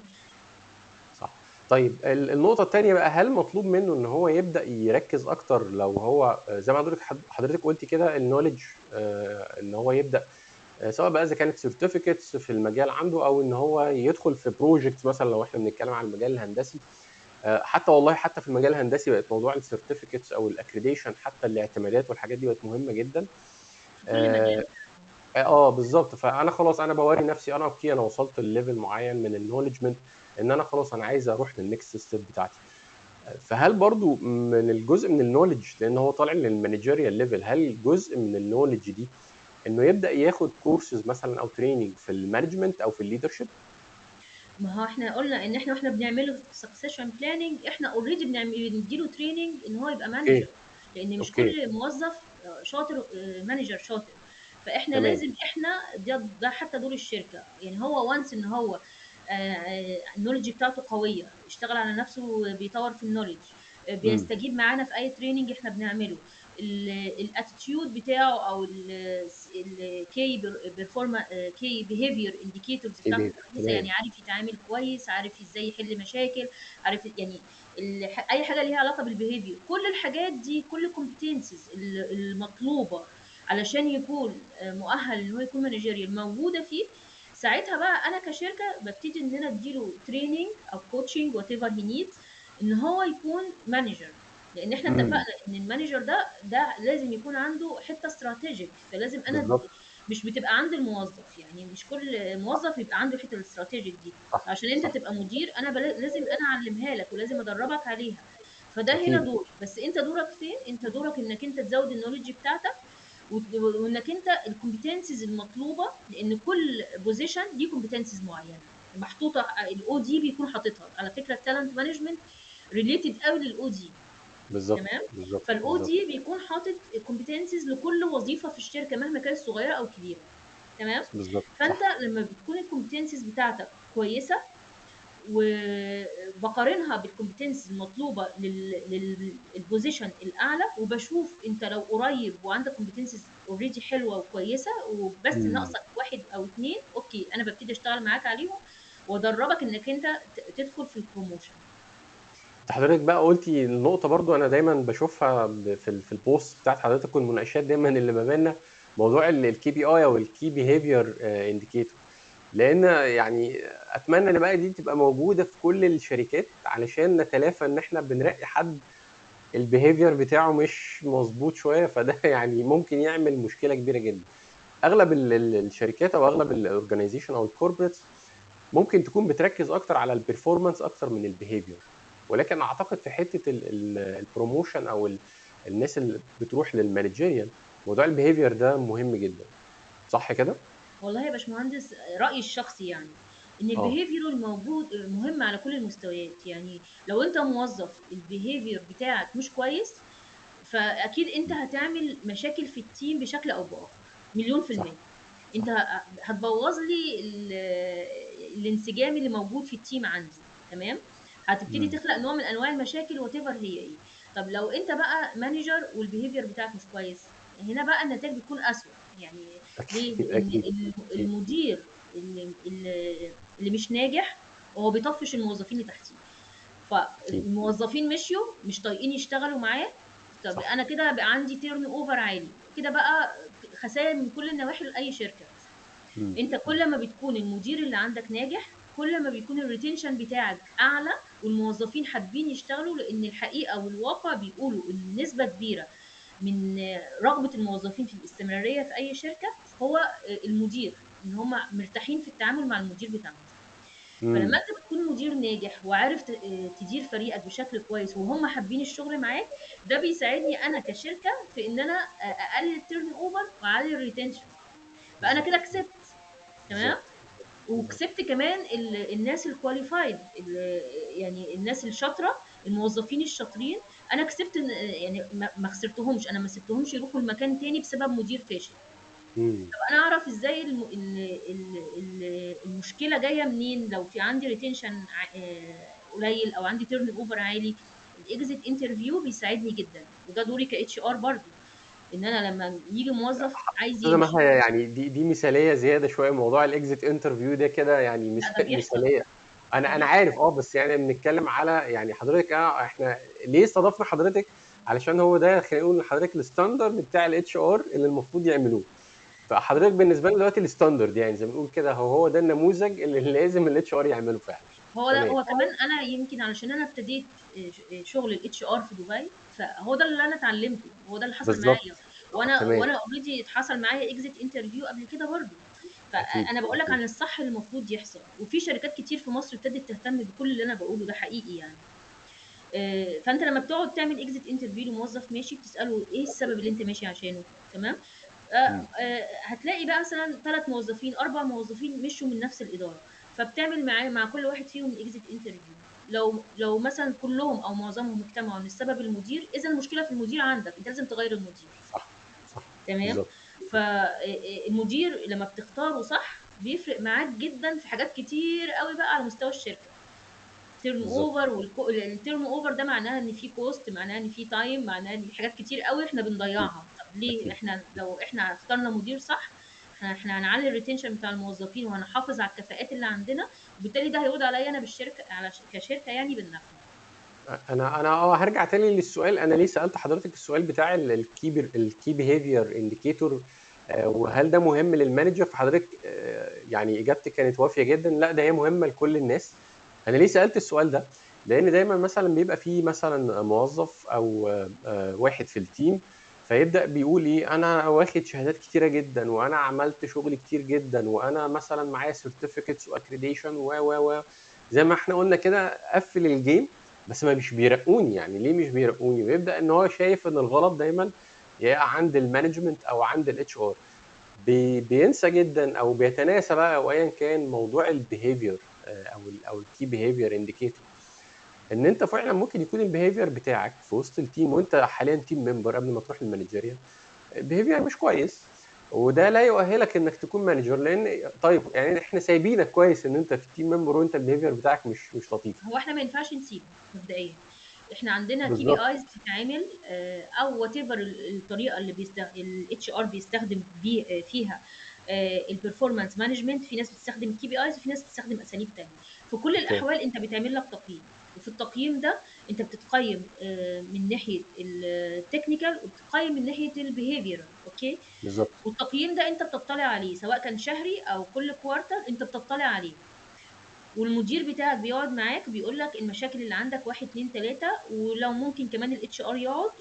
B: صح. طيب النقطة التانية بقى، هل مطلوب منه ان هو يبدأ يركز اكتر لو هو زي ما حضرتك قلتي كده النولج، ان هو يبدأ سواء بقى اذا كانت سيرتيفيكتس في المجال عنده او ان هو يدخل في بروجكت مثلا لو احنا بنتكلم عن المجال الهندسي. حتى والله حتى في المجال الهندسي بقت موضوع السيرتيفيكتس او الاكريديشن، حتى الاعتمادات والحاجات دي بقت مهمة جدا.
C: في كل
B: اه
C: مجال.
B: بالظبط. فانا خلاص انا بوري نفسي انا اوكي، انا وصلت لليفل معين من النولجمنت ان انا خلاص انا عايز اروح للنكست ستيب بتاعتي. فهل برضو من الجزء من النولج، لان هو طالع للمانجيريال ليفل، هل جزء من النولج دي انه يبدا ياخد كورسز مثلا او تريننج في المانجمنت او في الليدرشيب؟
C: ما هو احنا قلنا ان احنا واحنا بنعمله سكسيشن بلاننج احنا اوريدي بنديله تريننج ان هو يبقى
B: اوكي
C: مانجر. لان مش
B: اوكي.
C: كل موظف شاطر مانجر شاطر. فاحنا
B: تمام.
C: لازم احنا ده حتى دور الشركه. يعني هو وانس ان هو النولج بتاعته قويه، اشتغل على نفسه، بيطور في النولج،
B: امم.
C: بيستجيب معانا في اي تريننج احنا بنعمله. الاتيتيود بتاعه او الكي بيرفورما كي بيهيفير انديكيتورز بتاعته كويسه.
B: تمام.
C: يعني عارف يتعامل كويس، عارف ازاي يحل مشاكل، عارف يعني اي حاجه ليها علاقه بالبيهيفير. كل الحاجات دي كل كومبتنسز المطلوبه علشان يكون مؤهل ان هو يكون مانجيريال موجوده فيه، ساعتها بقى انا كشركه ببتدي ان انا اديله تريننج او كوتشنج وات ايفر هي نيدز ان هو يكون مانجر. لان احنا اتفقنا ان المانجر ده لازم يكون عنده حته استراتيجيك، فلازم انا
B: بالظبط.
C: مش بتبقى عند الموظف، يعني مش كل موظف يبقى عنده الحته الاستراتيجيك دي.
B: صح
C: عشان انت
B: صح.
C: تبقى مدير انا لازم انا اعلمها لك ولازم ادربك عليها. فده هنا
B: اكيد.
C: دوري، بس انت دورك فين؟ انت دورك انك انت تزود النولج بتاعتك وانك انت الكومبتنسز المطلوبه، لان كل بوزيشن ليه كومبتنسز معينه محطوطه. الاو دي بيكون حاططها على فكره، التالنت مانجمنت ريليتد قوي للاو دي.
B: بالظبط
C: تمام.
B: بالظبط
C: فالاو
B: بالظبط.
C: دي بيكون حاطط كومبتنسز لكل وظيفه في الشركه مهما كانت صغيره او كبيره. تمام.
B: بالظبط
C: فانت
B: صح.
C: لما بتكون الكومبتنسز بتاعتك كويسه وبقارنها بالكومبتنس المطلوبه للبوزيشن الاعلى، وبشوف انت لو قريب وعندك كومبتنسز اوريدي حلوه وكويسه وبس
B: مم.
C: ناقصك واحد او اتنين، اوكي انا ببتدي اشتغل معاك عليهم وادربك انك انت تدخل في البروموشن.
B: انت حضرتك بقى قلتي النقطه برضو انا دايما بشوفها في البوست بتاعت حضرتك والمناقشات دايما اللي ما بيننا، موضوع الكي بي اي او الكي بيهيفير انديكيتور. لان يعني اتمنى ان بقى دي تبقى موجوده في كل الشركات علشان نتلافى ان احنا بنرقي حد البيهيفير بتاعه مش مظبوط شويه، فده يعني ممكن يعمل مشكله كبيره جدا. اغلب الشركات او اغلب الاورجنايزيشن او الكوربريتس ممكن تكون بتركز اكتر على البرفورمانس اكتر من البيهيفير، ولكن اعتقد في حته البروموشن او الناس اللي بتروح للمانجيريال، موضوع البيهيفير ده مهم جدا. صح كده؟
C: والله يا باشمهندس، رأيي الشخصي يعني ان
B: اه
C: البيهيفير الموجود مهم على كل المستويات. يعني لو انت موظف البيهيفير بتاعك مش كويس، فاكيد انت هتعمل مشاكل في التيم بشكل او باخر، مليون في
B: صح
C: المية.
B: صح.
C: انت هتبوظ لي الانسجام اللي موجود في التيم عندي. تمام. هتبتدي
B: مم.
C: تخلق نوع من انواع المشاكل وات ايفر هي ايه. طب لو انت بقى مانجر والبيهيفير بتاعك مش كويس، هنا بقى النتائج بتكون اسوء. يعني ليه؟
B: اكيد
C: لان
B: اكيد اكيد
C: المدير اللي مش ناجح هو بيطفش الموظفين اللي تحتيه.
B: اكيد.
C: فالموظفين مشيوا مش طايقين يشتغلوا معاه. طب
B: صح.
C: انا كده بقى عندي تيرن اوفر عالي كده بقى، خسائر من كل النواحي لاي شركه.
B: مم.
C: انت كل ما بتكون المدير اللي عندك ناجح، كل ما بيكون الريتنشن بتاعك اعلى والموظفين حابين يشتغلوا. لان الحقيقه والواقع بيقولوا ان نسبه كبيره من رغبه الموظفين في الاستمراريه في اي شركه هو المدير، ان هم مرتاحين في التعامل مع المدير بتاعهم. فلما
B: مم.
C: انت بتكون مدير ناجح وعارف تدير فريقك بشكل كويس وهم حابين الشغل معاك، ده بيساعدني انا كشركه في ان انا اقلل التيرن اوفر واعلي الريتنشن. فانا
B: بالظبط
C: كده كسبت. تمام.
B: بالظبط بالظبط.
C: وكسبت كمان الناس الكواليفايد، يعني الناس الشاطره، الموظفين الشاطرين. انا كسبت يعني ما خسرتهمش، انا ما سبتهمش يروحوا لمكان تاني بسبب مدير فاشل.
B: مم.
C: طب انا اعرف ازاي المشكله جايه منين؟ لو في عندي ريتنشن قليل او عندي تيرن اوفر عالي، الاكزيت انترفيو بيساعدني جدا. وده دوري كاتش ار برضو، ان انا لما يجي موظف عايز
B: استاذه
C: يمشي.
B: مها، يعني دي مثاليه زياده شويه، موضوع الاكزيت انترفيو ده كده يعني
C: لا ده بيحصل،
B: مثاليه.
C: ده
B: انا
C: بيحصل.
B: عارف بس يعني بنتكلم على يعني حضرتك احنا ليه استضفنا حضرتك؟ علشان هو ده خلينا نقول لحضرتك الستاندرد بتاع الاتش ار اللي المفروض يعملوه. فحضرتك بالنسبه لي دلوقتي الستاندرد، يعني زي ما بنقول كده، هو ده النموذج اللي لازم الاتش ار يعمله فعلا.
C: هو ده،
B: تمام.
C: هو كمان انا يمكن علشان انا ابتديت شغل الاتش ار في دبي، فهو ده اللي انا اتعلمته، هو ده اللي حصل
B: بالظبط.
C: معايا. وانا
B: تمام.
C: وانا اوريدي اتحصل معايا اكزيت انترفيو قبل كده برضو.
B: اكيد
C: فانا بقول لك
B: اكيد.
C: عن الصح اللي المفروض يحصل، وفي شركات كتير في مصر ابتدت تهتم بكل اللي انا بقوله ده حقيقي يعني. فانت لما بتقعد تعمل اكزيت انترفيو لموظف ماشي، بتساله ايه السبب اللي انت ماشي عشانه. تمام.
B: مم.
C: هتلاقي بقى مثلا 3 موظفين 4 موظفين مشوا من نفس الاداره، فبتعمل معاه مع كل واحد فيهم اكزيت انترفيو. لو مثلا كلهم او معظمهم اجتمعوا ان السبب المدير، اذا المشكله في المدير عندك، انت لازم تغير المدير.
B: صح صح.
C: تمام.
B: بالظبط.
C: فالمدير لما بتختاره صح بيفرق معاك جدا في حاجات كتير قوي بقى على مستوى الشركه. تيرن
B: بالظبط.
C: اوفر، والتيرن اوفر ده معناها ان في كوست، معناها ان في تايم، معناها ان في حاجات كتير قوي احنا
B: اكيد
C: بنضيعها. طب ليه؟
B: اكيد.
C: احنا لو احنا اخترنا مدير صح، احنا هنعلي الريتنشن بتاع الموظفين وهنحافظ على الكفاءات اللي عندنا، وبالتالي ده هيعود عليا انا بالشركه، كشركه يعني بالنفع.
B: انا هرجع تاني للسؤال. انا ليه سالت حضرتك السؤال بتاع الكي بيهيفير انديكيتور، وهل ده مهم للمانجر؟ فحضرتك يعني اجابتك كانت وافيه جدا، لا ده هي مهمه لكل الناس. انا ليه سالت السؤال ده؟ لان دايما مثلا بيبقى فيه مثلا موظف او واحد في التيم، فيبدا بيقول ايه، انا واخد شهادات كتيره جدا، وانا عملت شغل كتير جدا، وانا مثلا معايا سيرتيفيكتس واكريديشن و زي ما احنا قلنا كده، قفل الجيم. بس ما مش بيرقوني. يعني ليه مش بيرقوني؟ ويبدا ان هو شايف ان الغلط دايما يا عند المانجمنت او عند الاتش ار. بينسى جدا او بيتناسى بقى او ايا كان موضوع البيهيفير او الكي بيهيفير انديكيتور. ان انت فعلا ممكن يكون البيهيفير بتاعك في وسط التيم، وانت حاليا تيم ممبر قبل ما تروح للمانجيريال، بيهيفير مش كويس. وده لا يؤهلك انك تكون مانجر. لان طيب يعني احنا سايبينك كويس ان انت في التيم ممبر وانت البيهيفير بتاعك مش لطيف.
C: هو احنا ما ينفعش نسيبه مبدئيا. احنا عندنا كي بي
B: بالظبط.
C: ايز بتتعمل، او وات ايفر الطريقه اللي الاتش ار بيستخدم فيها البرفورمانس مانجمنت. في ناس بتستخدم الكي بي ايز وفي ناس بتستخدم اساليب تانية. في كل
B: اوكي.
C: الاحوال انت بتعمل لك تقييم، وفي التقييم ده انت بتتقيم من ناحيه التكنيكال، وبتقيم من ناحيه البيهيفيرال. اوكي.
B: بالظبط.
C: والتقييم ده انت بتطلع عليه سواء كان شهري او كل كوارتر، انت بتطلع عليه. والمدير بتاعك بيقعد معاك بيقول لك المشاكل اللي عندك 1 2 3، ولو ممكن كمان الاتش ار يقعد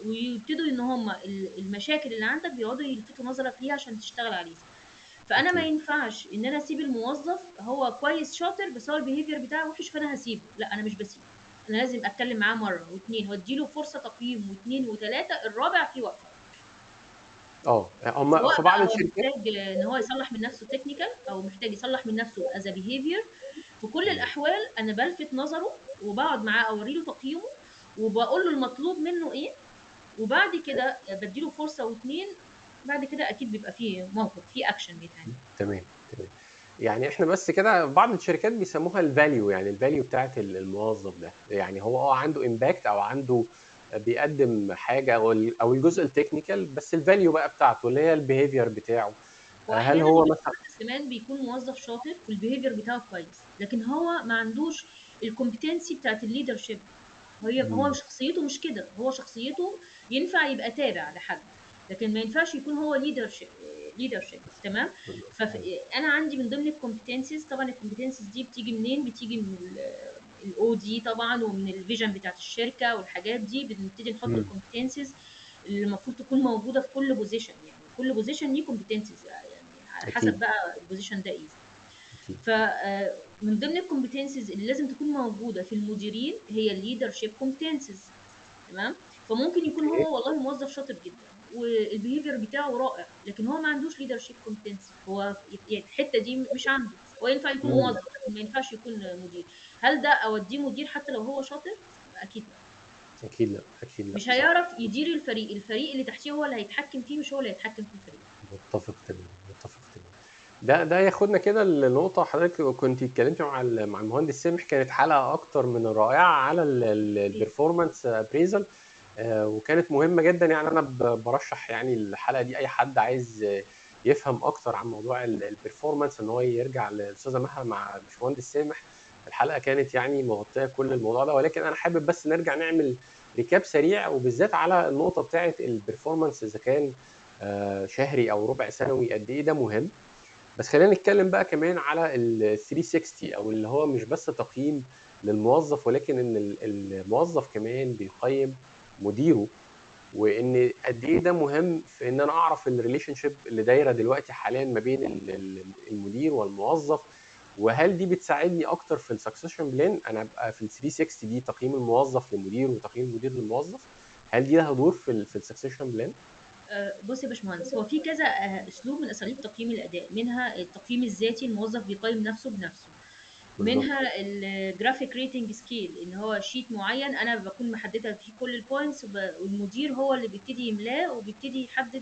C: ويبتدوا ان هم المشاكل اللي عندك بيقعدوا يلفتوا نظرك ليها عشان تشتغل عليها. فانا ما
B: اكيد.
C: ينفعش ان انا اسيب الموظف هو كويس شاطر بس هو البيهيفير بتاعه وحش فانا هسيبه. لا، انا مش بسيبه. انا لازم اتكلم معاه مره واثنين واديله فرصه تقييم واثنين وثلاثه، الرابع في وقفه.
B: هم
C: سواء
B: في بعض
C: بقى هو
B: الشركات.
C: محتاج ان هو يصلح من نفسه تكنيكال او محتاج يصلح من نفسه از بيهيفير. في كل
B: تمام.
C: الاحوال انا بلفت نظره وبقعد معاه اوري له تقييمه وبقول له المطلوب منه ايه، وبعد كده بديله فرصه واثنين. بعد كده اكيد بيبقى فيه موقف، فيه اكشن بيتعمل.
B: تمام. تمام. يعني احنا بس كده بعض الشركات بيسموها الفاليو، يعني الفاليو بتاعت الموظف ده، يعني هو عنده امباكت او عنده بيقدم حاجه او الجزء التكنيكال، بس الفاليو بقى بتاعته اللي هي البيهيفير بتاعه. هل
C: واحيانا
B: هو
C: يجي
B: مثلا.
C: حد كمان بيكون موظف شاطر والبيهيفير بتاعه كويس، لكن هو ما عندوش الكومبتنسي بتاعت الليدرشيب. هو
B: مم.
C: شخصيته مش كده. هو شخصيته ينفع يبقى تابع لحد، لكن ما ينفعش يكون هو ليدرشيب. تمام. فانا عندي من ضمن الكومبتنسيز، طبعا الكومبتنسيز دي بتيجي منين؟ بتيجي من الاو دي طبعا، ومن الفيجن بتاعت الشركه والحاجات دي. بنبتدي نحط
B: مم.
C: الكومبتنسيز اللي المفروض تكون موجوده في كل بوزيشن. يعني كل بوزيشن ليه كومبتنسيز، يعني على حسب
B: اكيد.
C: بقى البوزيشن ده ايه.
B: اكيد.
C: فمن ضمن الكومبتنسيز اللي لازم تكون موجوده في المديرين هي الليدرشيب كومبتنسيز. تمام. فممكن يكون
B: اوكي.
C: هو والله موظف شاطر جدا والبيهيفير بتاعه رائع، لكن هو ما عندوش ليدرشيب كومبتنسي. هو يعني الحته دي مش عنده. هو ينفع يكون
B: مم.
C: موظف لكن ما ينفعش يكون مدير. هل ده اوديه مدير حتى لو هو شاطر؟ اكيد لا.
B: اكيد لا. اكيد لا.
C: مش
B: صح.
C: هيعرف يدير الفريق اللي تحتيه هو اللي هيتحكم فيه، مش هو اللي هيتحكم في الفريق.
B: متفق تماما. متفق تماما. ده ياخدنا كده لنقطة حضرتك كنت اتكلمتي مع المهندس سامح، كانت حلقة أكتر من رائعة على البرفورمانس ابريزل، وكانت مهمة جدا. يعني أنا برشح يعني الحلقة دي أي حد عايز يفهم أكتر عن موضوع البرفورمانس إن هو يرجع للأستاذة مها مع الباشمهندس سامح. الحلقة كانت يعني مغطية كل الموضوع ده، ولكن أنا حابب بس نرجع نعمل ريكاب سريع، وبالذات على النقطة بتاعة البرفورمانس إذا كان شهري أو ربع سنوي، قد إيه ده مهم. بس خلينا نتكلم بقى كمان على ال 360، او اللي هو مش بس تقييم للموظف، ولكن ان الموظف كمان بيقيم مديره. وان قد ايه ده مهم في ان انا اعرف الريليشن شيب اللي دايره دلوقتي حاليا ما بين المدير والموظف. وهل دي بتساعدني اكتر في السكسيشن بلان؟ انا ابقى في ال 360 دي تقييم الموظف للمدير وتقييم المدير للموظف، هل دي لها دور في السكسيشن بلان؟
C: بص يا باشمهندس، هو في كذا اسلوب من اساليب تقييم الاداء. منها التقييم الذاتي، الموظف بيقيم نفسه بنفسه.
B: بالظبط.
C: منها الجرافيك ريتنج سكيل، ان هو شيت معين انا بكون محدده فيه كل البوينتس، والمدير هو اللي بيبتدي يملاه وبيبتدي يحدد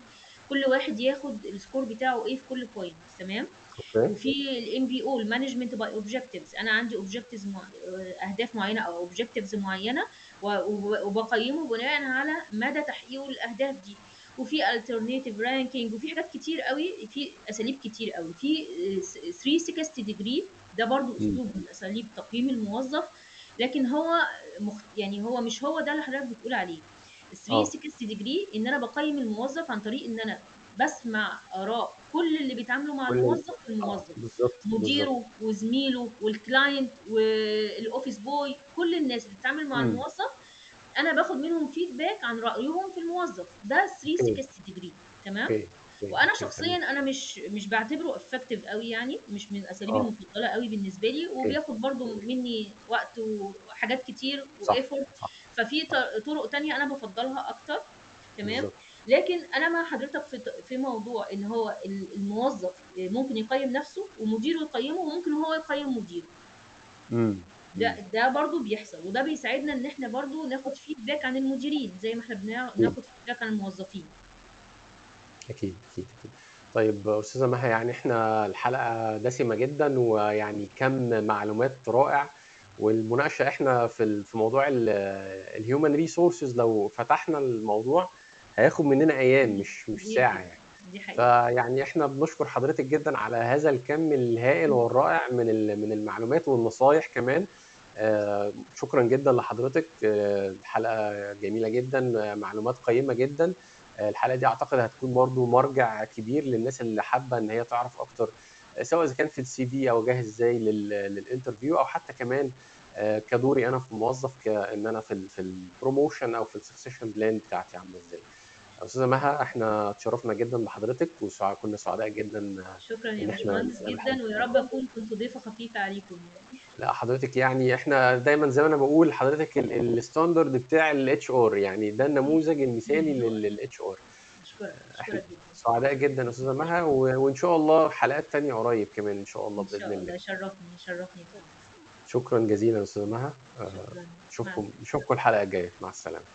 C: كل واحد ياخد السكور بتاعه ايه في كل بوينت. تمام.
B: اوكي.
C: وفي الام بي او، المانجمنت باي اوبجكتيفز. انا عندي اوبجكتيفز اهداف معينه او اوبجكتيفز معينه، وبقيمه بناء على مدى تحقيقه الاهداف دي. وفي alternative ranking، وفي حاجات كتير قوي، في اساليب كتير قوي. في 360 degree، ده برضو
B: مم.
C: اسلوب من اساليب تقييم الموظف. لكن هو يعني هو مش هو ده اللي حضرتك بتقول عليه. ال
B: اه
C: 360 degree ان انا بقيم الموظف عن طريق ان انا بسمع اراء كل اللي بيتعاملوا مع
B: كل
C: الموظف في
B: اه
C: الموظف،
B: بالظبط بالظبط.
C: مديره وزميله والكلاينت والاوفيس بوي، كل الناس اللي بتتعامل مع
B: امم
C: الموظف انا باخد منهم فيدباك عن رايهم في الموظف. ده
B: اوكي
C: 360 degree. تمام.
B: اوكي اوكي
C: وانا
B: اوكي
C: شخصيا
B: تمام.
C: انا مش بعتبره افكتيف قوي، يعني مش من اساليبي
B: اه
C: المفضله قوي بالنسبه لي،
B: اوكي
C: وبياخد برضو مني وقت وحاجات كتير
B: صح
C: وايفورت.
B: صح
C: ففي
B: صح
C: طرق تانية انا بفضلها اكتر. تمام.
B: بالظبط.
C: لكن انا مع حضرتك في موضوع ان هو الموظف ممكن يقيم نفسه ومديره يقيمه، وممكن هو يقيم مديره.
B: امم امم
C: ده برضو بيحصل، وده بيساعدنا ان احنا برضو ناخد فيدباك عن المديرين زي ما احنا
B: اكيد
C: بناخد فيدباك عن الموظفين.
B: اكيد اكيد اكيد. طيب استاذه مها، يعني احنا الحلقه دسمه جدا، ويعني كم معلومات رائع، والمناقشه احنا في موضوع الهيومن ريسورسز لو فتحنا الموضوع هياخد مننا ايام مش
C: دي
B: ساعه
C: حقيقة.
B: يعني.
C: دي حقيقة.
B: فيعني احنا بنشكر حضرتك جدا على هذا الكم الهائل والرائع من المعلومات والنصايح كمان. شكرا جدا لحضرتك. الحلقه جميله جدا، معلومات قيمه جدا. الحلقه دي اعتقد هتكون برضو مرجع كبير للناس اللي حابه ان هي تعرف اكتر، سواء اذا كان في السي في او جاهز ازاي للانترفيو، او حتى كمان كدوري انا في موظف، كان انا في البروموشن او في السكسيشن بلان بتاعتي عامله ازاي. استاذه مها، احنا اتشرفنا جدا بحضرتك وكنا سعداء جدا
C: شكرا يا
B: ان احنا
C: باشمهندس
B: نتقابل
C: جدا، ويا
B: حضرتك.
C: رب اكون كنت ضيفة خفيفة عليكم يعني.
B: لا حضرتك، يعني احنا دايما زي ما انا بقول حضرتك الستاندرد بتاع الاتش ار، يعني ده النموذج المثالي للاتش ار. احنا
C: اشكرك جدا.
B: سعداء جدا استاذه مها، وان شاء الله حلقات تانية قريب كمان ان شاء الله
C: ان
B: باذن
C: شاء
B: الله.
C: الله، شرفني يا فندم.
B: شكرا جزيلا استاذه مها.
C: شكرا. مع
B: نشوفكم
C: السلامة.
B: الحلقه الجايه. مع السلامه.